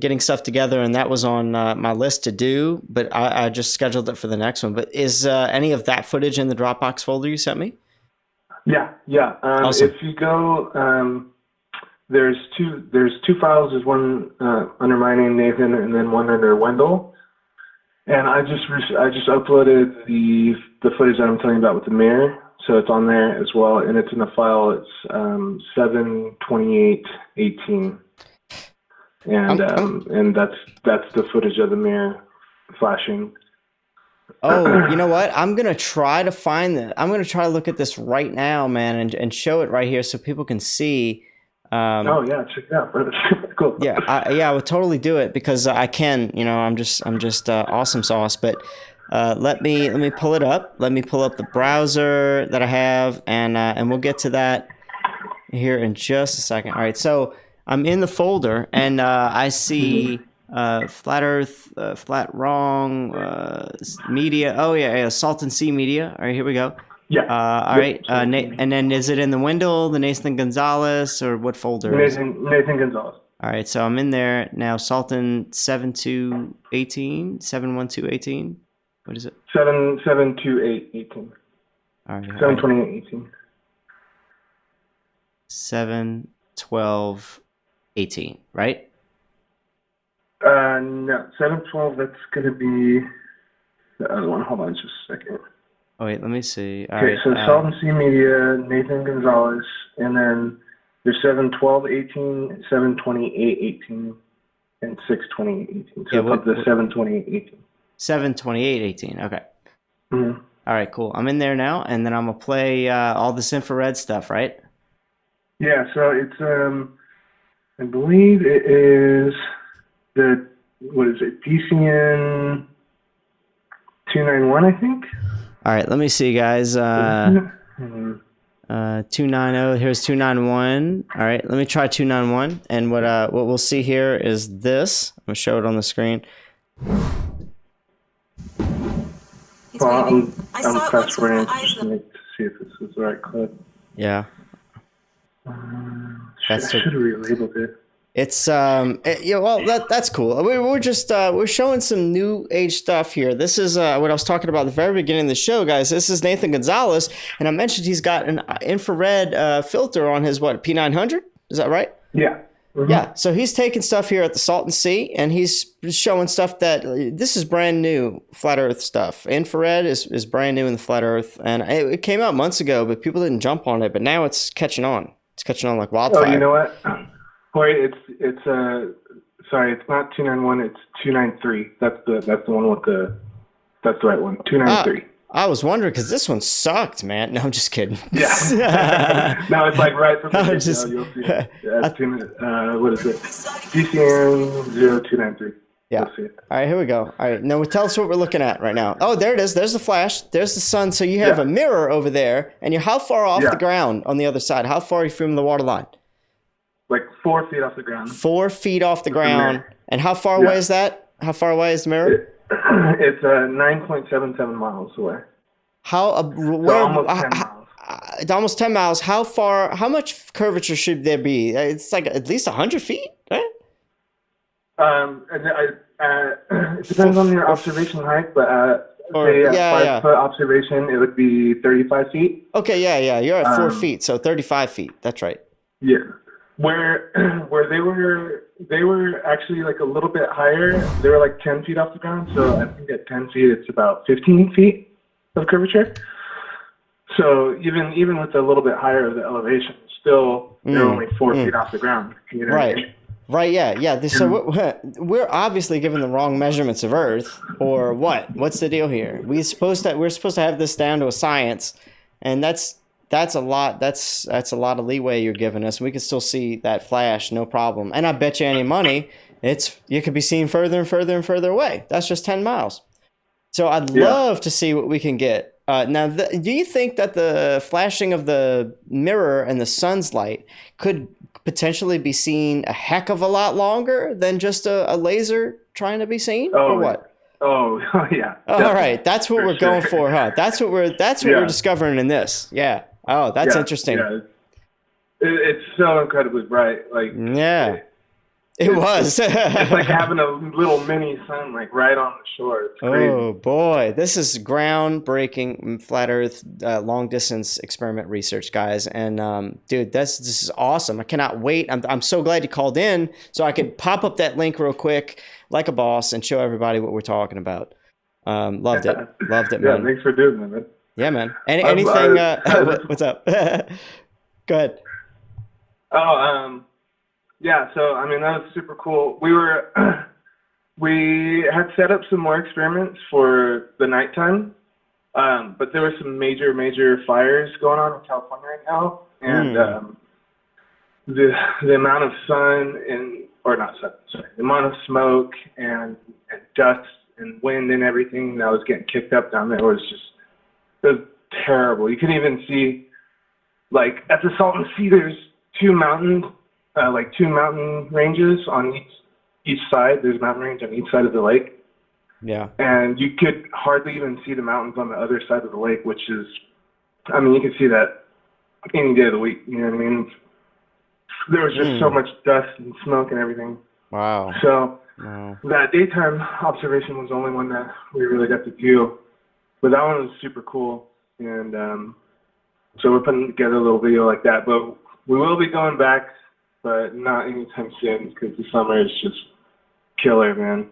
A: getting stuff together, and that was on my list to do, but I just scheduled it for the next one. But is any of that footage in the Dropbox folder you sent me?
J: Yeah.
A: Awesome.
J: If you go. There's two files. There's one under my name, Nathan, and then one under Wendell. And I just uploaded the footage that I'm telling you about with the mirror, so it's on there as well, and it's in the file. It's 7/28/18, and that's the footage of the mirror flashing.
A: Oh, you know what? I'm gonna try to find that. I'm gonna try to look at this right now, man, and show it right here so people can see.
J: Oh yeah, check it out, bro. Cool.
A: Yeah, I would totally do it because I can. You know, I'm just awesome sauce. But let me pull it up. Let me pull up the browser that I have, and we'll get to that here in just a second. All right, so I'm in the folder, and I see Flat Earth, Flat Wrong, Media. Oh yeah, Salton Sea Media. All right, here we go.
J: Yeah.
A: All right. And then is it in the Wendell, the Nathan Gonzalez, or what folder?
J: Nathan Gonzalez.
A: All right. So I'm in there now. Salton 7/2/18, 7/12/18. What is it?
J: 7/28/18.
A: All right.
J: 7/28/18.
A: 7/12/18. Right?
J: No, 7/12. That's gonna be the other one. Hold on, just a second.
A: Oh wait, let me see. All
J: okay,
A: right,
J: so Salton Sea Media, Nathan Gonzalez, and then there's 7/12/18, 7/28/18, and 6/28/18. So
A: yeah,
J: the 7/28/18.
A: 7/28/18. Okay.
J: Mm-hmm.
A: All right, cool. I'm in there now, and then I'm gonna play all this infrared stuff, right?
J: Yeah. So it's I believe it is what is it? DCN 291, I think.
A: All right, let me see, guys. 290. Here's 291. All right, let me try 291. And what we'll see here is this. I'm gonna show it on the screen.
J: Well, I'm fast forwarding just to see if this is the right clip.
A: Yeah.
J: I should have relabeled it.
A: It's yeah, well, that's cool. We're just we're showing some new age stuff here. This is what I was talking about at the very beginning of the show, guys. This is Nathan Gonzalez, and I mentioned he's got an infrared filter on his P900. Is that right?
J: Yeah. Mm-hmm.
A: Yeah. So he's taking stuff here at the Salton Sea, and he's showing stuff that this is brand new flat Earth stuff. Infrared is brand new in the flat Earth, and it came out months ago, but people didn't jump on it. But now it's catching on. It's catching on like wildfire.
J: Oh, you know what? Wait, it's sorry, it's not 291, it's 293. That's the one with that's the right one. 293.
A: I was wondering because this one sucked, man. No, I'm just kidding.
J: Yeah. No, it's like right from the beginning. You'll see it. Yeah, what is it? GCN 0293.
A: Yeah. All right, here we go. All right, now tell us what we're looking at right now. Oh, there it is. There's the flash. There's the sun. So you have a mirror over there, and you're how far off the ground on the other side? How far are you from the water line?
J: Like 4 feet off the ground.
A: 4 feet off the ground. And how far away is that? How far away is the mirror?
J: It's 9.77 miles away.
A: How?
J: Almost 10 miles.
A: Almost 10 miles. How far? How much curvature should there be? It's like at least 100 feet, right?
J: It depends on your observation height, but say 5 foot observation, it would be 35 feet.
A: Okay, yeah. You're at 4 feet, so 35 feet. That's right.
J: Yeah. Where they were actually like a little bit higher. They were like 10 feet off the ground. So I think at 10 feet, it's about 15 feet of curvature. So even with a little bit higher of the elevation, still they're only 4 feet off the ground. You know
A: right.
J: What I mean?
A: Right, yeah. So we're obviously given the wrong measurements of Earth, or what? What's the deal here? We're supposed to have this down to a science, and that's a lot. That's a lot of leeway you're giving us. We can still see that flash, no problem. And I bet you any money, you could be seen further and further and further away. That's just 10 miles. So I'd love to see what we can get. Now, do you think that the flashing of the mirror and the sun's light could potentially be seen a heck of a lot longer than just a laser trying to be seen, or what?
J: Oh yeah.
A: All right, that's what we're going for, huh? That's what we're discovering in this. Yeah. Oh, that's interesting.
J: Yeah. It's so incredibly bright. Like
A: it was.
J: It's like having a little mini sun like right on the shore. It's crazy.
A: Oh boy, this is groundbreaking flat Earth long distance experiment research, guys. And dude, this is awesome. I cannot wait. I'm so glad you called in so I could pop up that link real quick like a boss and show everybody what we're talking about. Loved it, man.
J: Yeah, thanks for doing that, man.
A: Yeah, man. Anything? What's up? Go ahead.
J: Yeah. So I mean, that was super cool. We had set up some more experiments for the nighttime, but there were some major fires going on in California right now, and the amount of the amount of smoke and dust and wind and everything that was getting kicked up down there was terrible. You can even see, like, at the Salton Sea, there's two mountain ranges on each side. There's a mountain range on each side of the lake.
A: Yeah. And
J: you could hardly even see the mountains on the other side of the lake, which is, I mean, you can see that any day of the week. You know what I mean? There was just so much dust and smoke and everything.
A: Wow.
J: So that daytime observation was the only one that we really got to do. But that one was super cool. And so we're putting together a little video like that. But we will be going back, but not anytime soon because the summer is just killer, man.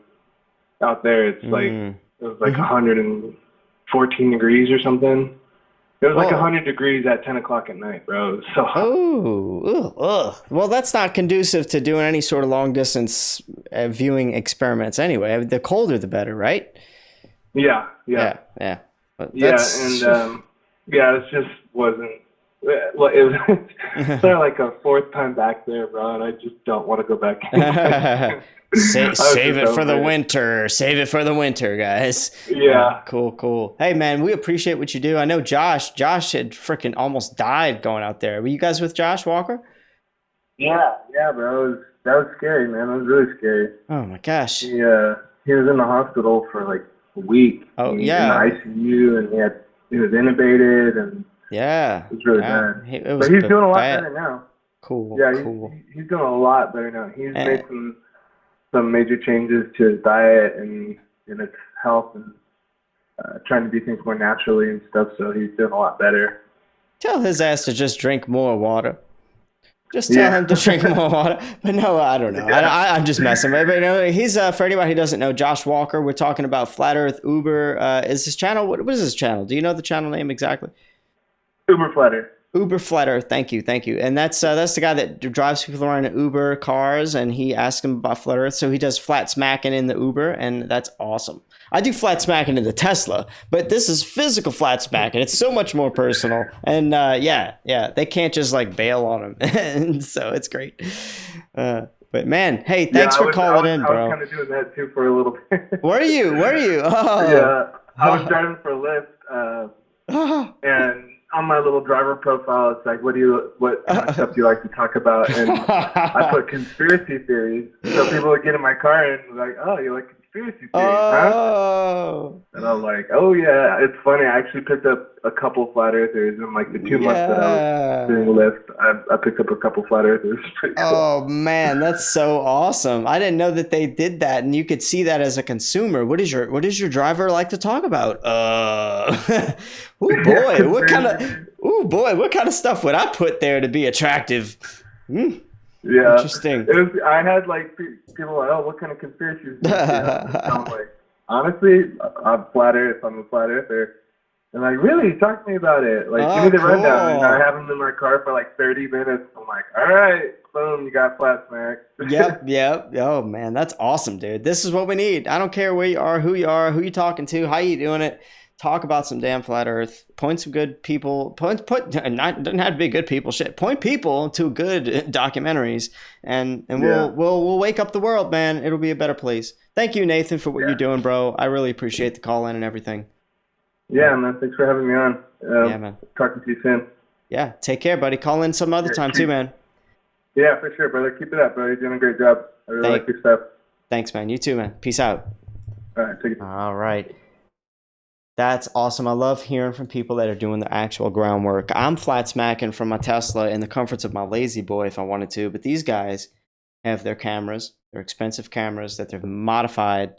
J: Out there, it's it was like 114 degrees or something. It was like 100 degrees at 10 o'clock at night, bro. It was so hot.
A: Well, that's not conducive to doing any sort of long distance viewing experiments anyway. The colder, the better, right?
J: Yeah.
A: But
J: it just wasn't Well, it was sort of like a fourth time back there, bro, and I just don't want to go back.
A: Save it for the winter. Save it for the winter, guys.
J: Yeah.
A: Cool. Hey, man, we appreciate what you do. I know Josh had freaking almost died going out there. Were you guys with Josh Walker?
J: Yeah, bro. That was scary, man. That was really scary.
A: Oh my gosh.
J: He was in the hospital for like a week.
A: Oh,
J: In
A: yeah.
J: the ICU, and he was intubated, and
A: yeah,
J: it was really bad. But he's doing a lot better now.
A: Cool.
J: Yeah,
A: cool.
J: He's doing a lot better now. He's made some major changes to his diet and his health, and trying to do things more naturally and stuff. So he's doing a lot better.
A: Tell his ass to just drink more water. Just tell him to drink more water. But no, I don't know. I'm just messing with him. But he's, for anybody who doesn't know, Josh Walker. We're talking about Flat Earth Uber. Is his channel? What is his channel? Do you know the channel name exactly?
J: Uber Flat Earth.
A: Uber Flat Earth. Thank you. And that's the guy that drives people around in Uber cars, and he asks him about Flat Earth. So he does Flatsmacking in the Uber, and that's awesome. I do Flatsmacking in the Tesla, but this is physical Flatsmacking. It's so much more personal, and they can't just like bail on him, and so it's great. But man, hey, thanks for calling in, bro.
J: I was kind of doing that too for a little bit.
A: Were you? Oh,
J: yeah. I was driving for Lyft, and on my little driver profile, it's like, what kind of stuff do you like to talk about? And I put conspiracy theories. So people would get in my car and be like, oh, you like conspiracy theories, huh? And I'm like, oh yeah, it's funny. I actually picked up a couple flat earthers in like the 2 months that I was doing Lyft. I picked up a couple flat earthers. Pretty cool.
A: Oh man, that's so awesome! I didn't know that they did that, and you could see that as a consumer. What does your driver like to talk about? What kind of stuff would I put there to be attractive?
J: Yeah,
A: interesting.
J: I had like people like, oh, what kind of conspiracies? I'm like, honestly, I'm flat Earth. I'm a flat earther. And like, really, talk to me about it. Like, give me the rundown. And I have them in my car for like 30 minutes. I'm like, all right, boom, you got Flatsmack.
A: Yep. Oh man, that's awesome, dude. This is what we need. I don't care where you are, who you talking to, how you doing it. Talk about some damn flat Earth. Point some good people. Doesn't have to be good people. Shit. Point people to good documentaries, and we'll wake up the world, man. It'll be a better place. Thank you, Nathan, for what you're doing, bro. I really appreciate the call in and everything.
J: Yeah, man. Thanks for having me on.
A: Yeah, man.
J: Talking to you soon.
A: Yeah. Take care, buddy. Call in some other time too, man.
J: Yeah, for sure, brother. Keep it up, bro. You're doing a great job. I really like your stuff.
A: Thanks, man. You too, man. Peace out.
J: All right. Take it.
A: All right. That's awesome. I love hearing from people that are doing the actual groundwork. I'm flat smacking from my Tesla in the comforts of my lazy boy if I wanted to, but these guys have their cameras, their expensive cameras that they've modified,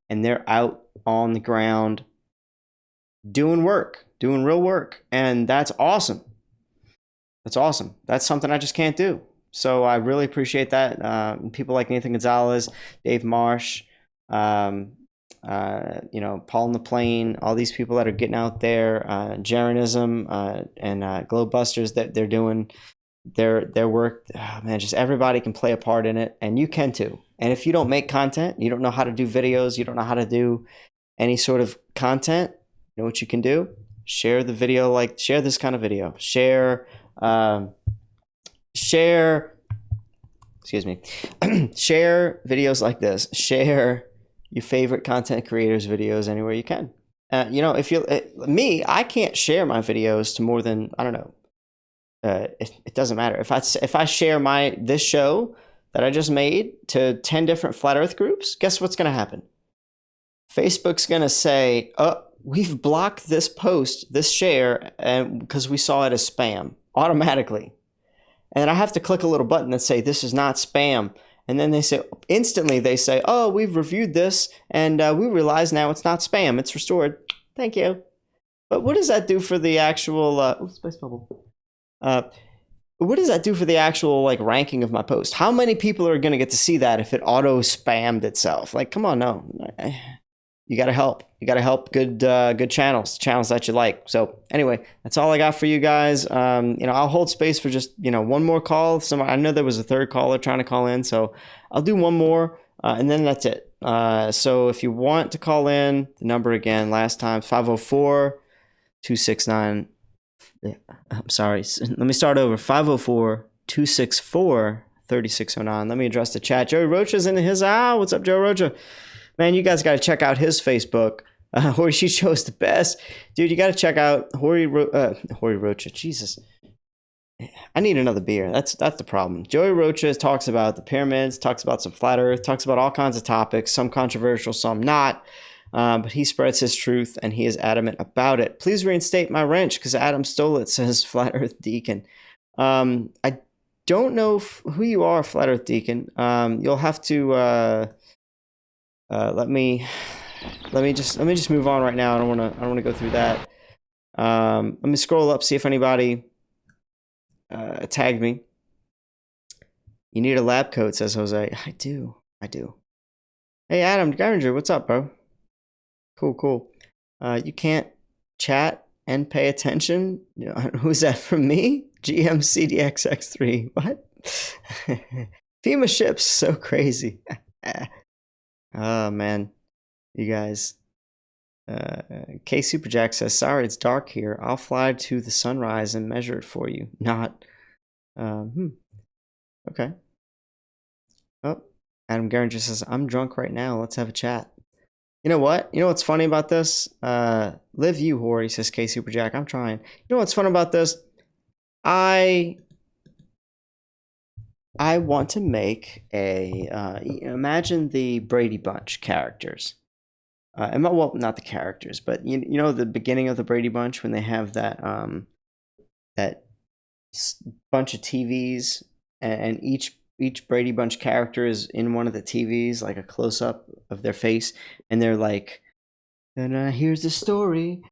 A: and they're out on the ground doing work, doing real work. And that's awesome. That's awesome. That's something I just can't do. So I really appreciate that. People like Nathan Gonzalez, Dave Marsh, Paul in the Plane, all these people that are getting out there, Jeranism, and Globebusters, that they're doing their work. Oh, man, just everybody can play a part in it, and you can too. And if you don't make content, you don't know how to do videos, you don't know how to do any sort of content, you know what you can do? Share the video, share this kind of video. Share videos like this. Share your favorite content creators' videos anywhere you can. If you I can't share my videos to more than, I don't know. It doesn't matter if I share this show that I just made to 10 different flat Earth groups. Guess what's going to happen? Facebook's going to say, "Oh, we've blocked this post, this share, because we saw it as spam automatically." And I have to click a little button that say this is not spam. And then they say, "Oh, we've reviewed this and we realize now it's not spam. It's restored. Thank you." But what does that do for the actual, space bubble. What does that do for the actual ranking of my post? How many people are going to get to see that if it auto spammed itself? Come on, no. You got to help. You got to help good channels that you like. So anyway, that's all I got for you guys. I'll hold space for just, one more call. I know there was a third caller trying to call in, so I'll do one more, and then that's it. So if you want to call in, the number again, last time, 504-269-5682. Yeah, I'm sorry. Let me start over. 504-264-3609. Let me address the chat. Joey Rocha's in his. What's up, Joe Rocha? Man, you guys got to check out his Facebook. Hori She Show's the best. Dude, you got to check out Hori Rocha. Jesus. I need another beer. That's the problem. Joey Rocha talks about the pyramids, talks about some flat earth, talks about all kinds of topics, some controversial, some not. But he spreads his truth, and he is adamant about it. Please reinstate my wrench, because Adam stole it, says Flat Earth Deacon. I don't know who you are, Flat Earth Deacon. You'll have to let me just move on right now. I don't want to go through that. Let me scroll up, see if anybody tagged me. You need a lab coat, says Jose. I do. Hey, Adam Garinger, what's up, bro? Cool. You can't chat and pay attention? Who's that from me? GMCDXX3. What? FEMA ships, so crazy. Oh, man. You guys. K Superjack says, sorry, it's dark here. I'll fly to the sunrise and measure it for you. Not. Okay. Oh, Adam Garinger says, I'm drunk right now. Let's have a chat. You know what? You know what's funny about this? Live you, Hori, says K Superjack. I'm trying. You know what's fun about this? I want to make a imagine the Brady Bunch characters. Well, not the characters, but you know the beginning of the Brady Bunch when they have that bunch of TVs and each Brady Bunch character is in one of the TVs, like a close-up of their face, and they're like, and here's the story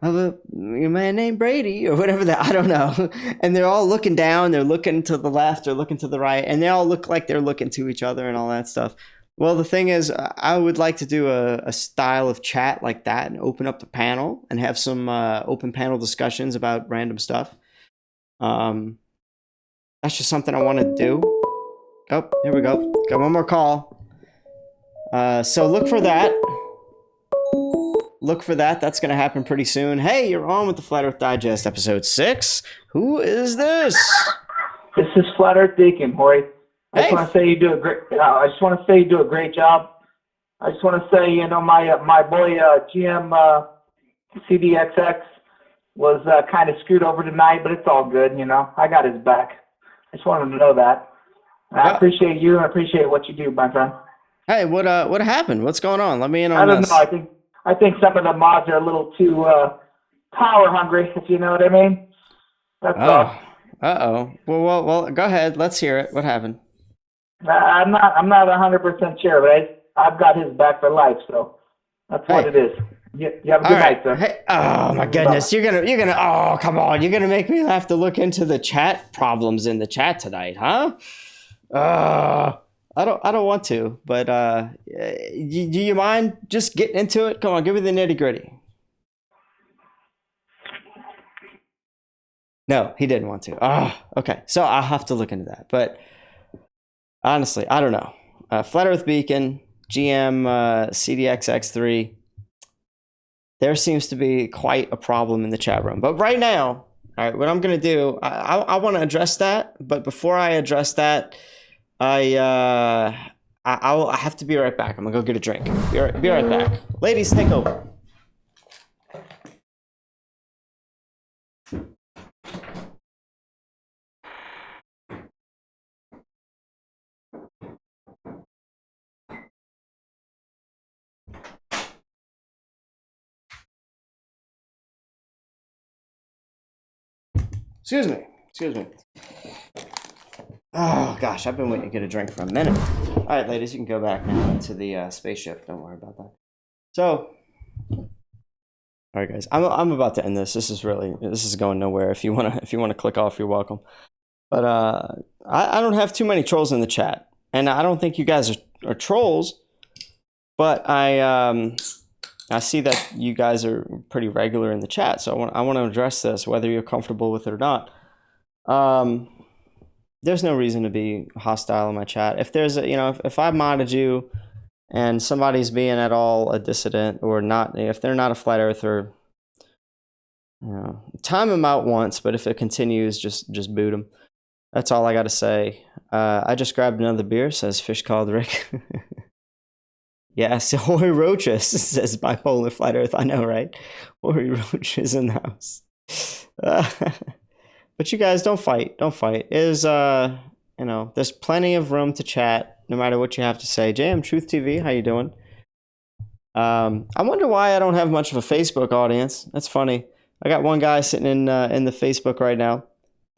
A: of a man named Brady, or whatever that, I don't know. And they're all looking down, they're looking to the left, or looking to the right, and they all look like they're looking to each other and all that stuff. Well, the thing is, I would like to do a style of chat like that and open up the panel and have some open panel discussions about random stuff. That's just something I want to do. Oh, here we go. Got one more call. So look for that. That's going to happen pretty soon. Hey, you're on with the Flat Earth Digest, episode 6. Who is this?
F: This is Flat Earth Deacon, Hori. I just want to say you do a great. I just want to say you do a great job. I just want to say, my boy GM CDXX was kind of screwed over tonight, but it's all good. I got his back. I just wanted to know that. I appreciate you and I appreciate what you do, my friend.
A: Hey, what happened? What's going on? Let me in on
F: I don't
A: this.
F: know. I think some of the mods are a little too power hungry, if you know what I mean. That's all.
A: Uh-oh. Well, go ahead. Let's hear it. What happened?
F: I'm not 100% sure, but I've got his back for life, so that's what it is. You have a good night, sir.
A: Hey, oh my goodness, you're gonna. Oh, come on, you're gonna make me have to look into the chat problems in the chat tonight, huh? I don't want to, but do you mind just getting into it? Come on, give me the nitty gritty. No, he didn't want to. Okay, so I'll have to look into that, but. Honestly, I don't know. Flat Earth Beacon, GM CDXX3. There seems to be quite a problem in the chat room. But right now, all right, what I'm going to do, I want to address that. But before I address that, I'll have to be right back. I'm going to go get a drink. Be right back. Ladies, take over. Excuse me. Oh, gosh, I've been waiting to get a drink for a minute. All right, ladies, you can go back now into the spaceship. Don't worry about that. So, all right, guys, I'm about to end this. This is going nowhere. If you wanna click off, you're welcome. But I don't have too many trolls in the chat, and I don't think you guys are trolls. But I see that you guys are pretty regular in the chat, so I want to address this, whether you're comfortable with it or not. There's no reason to be hostile in my chat. If there's if I modded you and somebody's being at all a dissident or not, if they're not a flat earther, time him out once, but if it continues, just boot him. That's all I got to say. I just grabbed another beer, says Fish Called Rick. Yes, Hoary Roaches, says Bipolar Flat Earth. I know, right? Hoary Roaches in the house. But you guys, don't fight. Don't fight. There's plenty of room to chat, no matter what you have to say. JM Truth TV, how you doing? I wonder why I don't have much of a Facebook audience. That's funny. I got one guy sitting in the Facebook right now.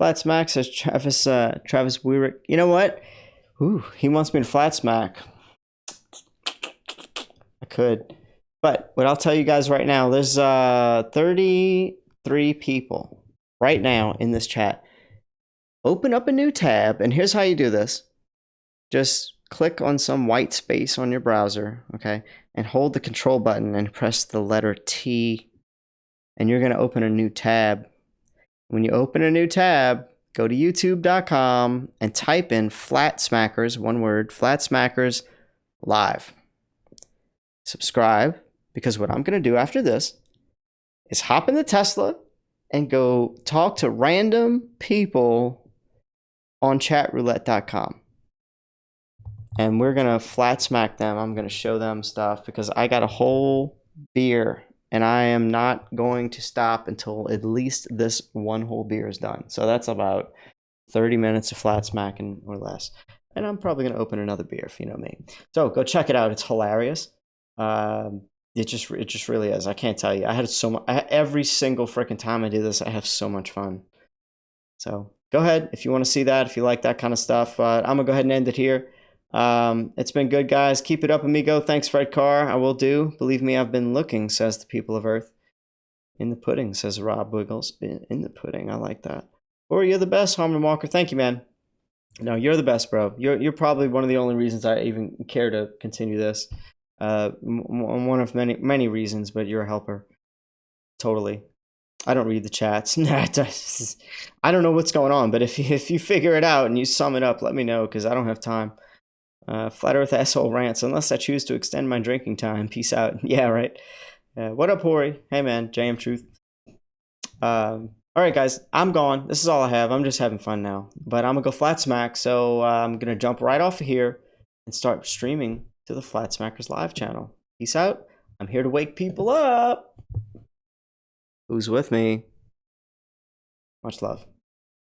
A: Flatsmacks says Travis Weirick. You know what? Ooh, he wants me to Flatsmack. I could. But what I'll tell you guys right now, there's 33 people right now in this chat. Open up a new tab, and here's how you do this. Just click on some white space on your browser, okay? And hold the control button and press the letter T, and you're going to open a new tab. When you open a new tab, go to youtube.com and type in Flatsmackers, one word, Flatsmackers live. Subscribe, because what I'm going to do after this is hop in the Tesla and go talk to random people on chatroulette.com. And we're going to Flatsmack them. I'm going to show them stuff because I got a whole beer and I am not going to stop until at least this one whole beer is done. So that's about 30 minutes of Flatsmacking or less. And I'm probably going to open another beer if you know me. So go check it out. It's hilarious. It just really is. I can't tell you. I had so much. Every single freaking time I do this, I have so much fun. So go ahead if you want to see that, if you like that kind of stuff. I'm going to go ahead and end it here. It's been good, guys. Keep it up, amigo. Thanks, Fred Carr. I will do. Believe me, I've been looking, says the people of Earth. In the pudding, says Rob Wiggles. In the pudding. I like that. Or you're the best, Harmon Walker. Thank you, man. No, you're the best, bro. You're probably one of the only reasons I even care to continue this. One of many reasons, but you're a helper. Totally. I don't read the chats. I don't know what's going on, but if you figure it out and you sum it up, let me know, because I don't have time. Flat Earth asshole rants, unless I choose to extend my drinking time. Peace out. Yeah, right. What up, Hori? Hey, man. JM Truth. All right, guys. I'm gone. This is all I have. I'm just having fun now. But I'm going to go Flatsmack, so I'm going to jump right off of here and start streaming to the Flatsmackers live channel. Peace out. I'm here to wake people up. Who's with me? Much love.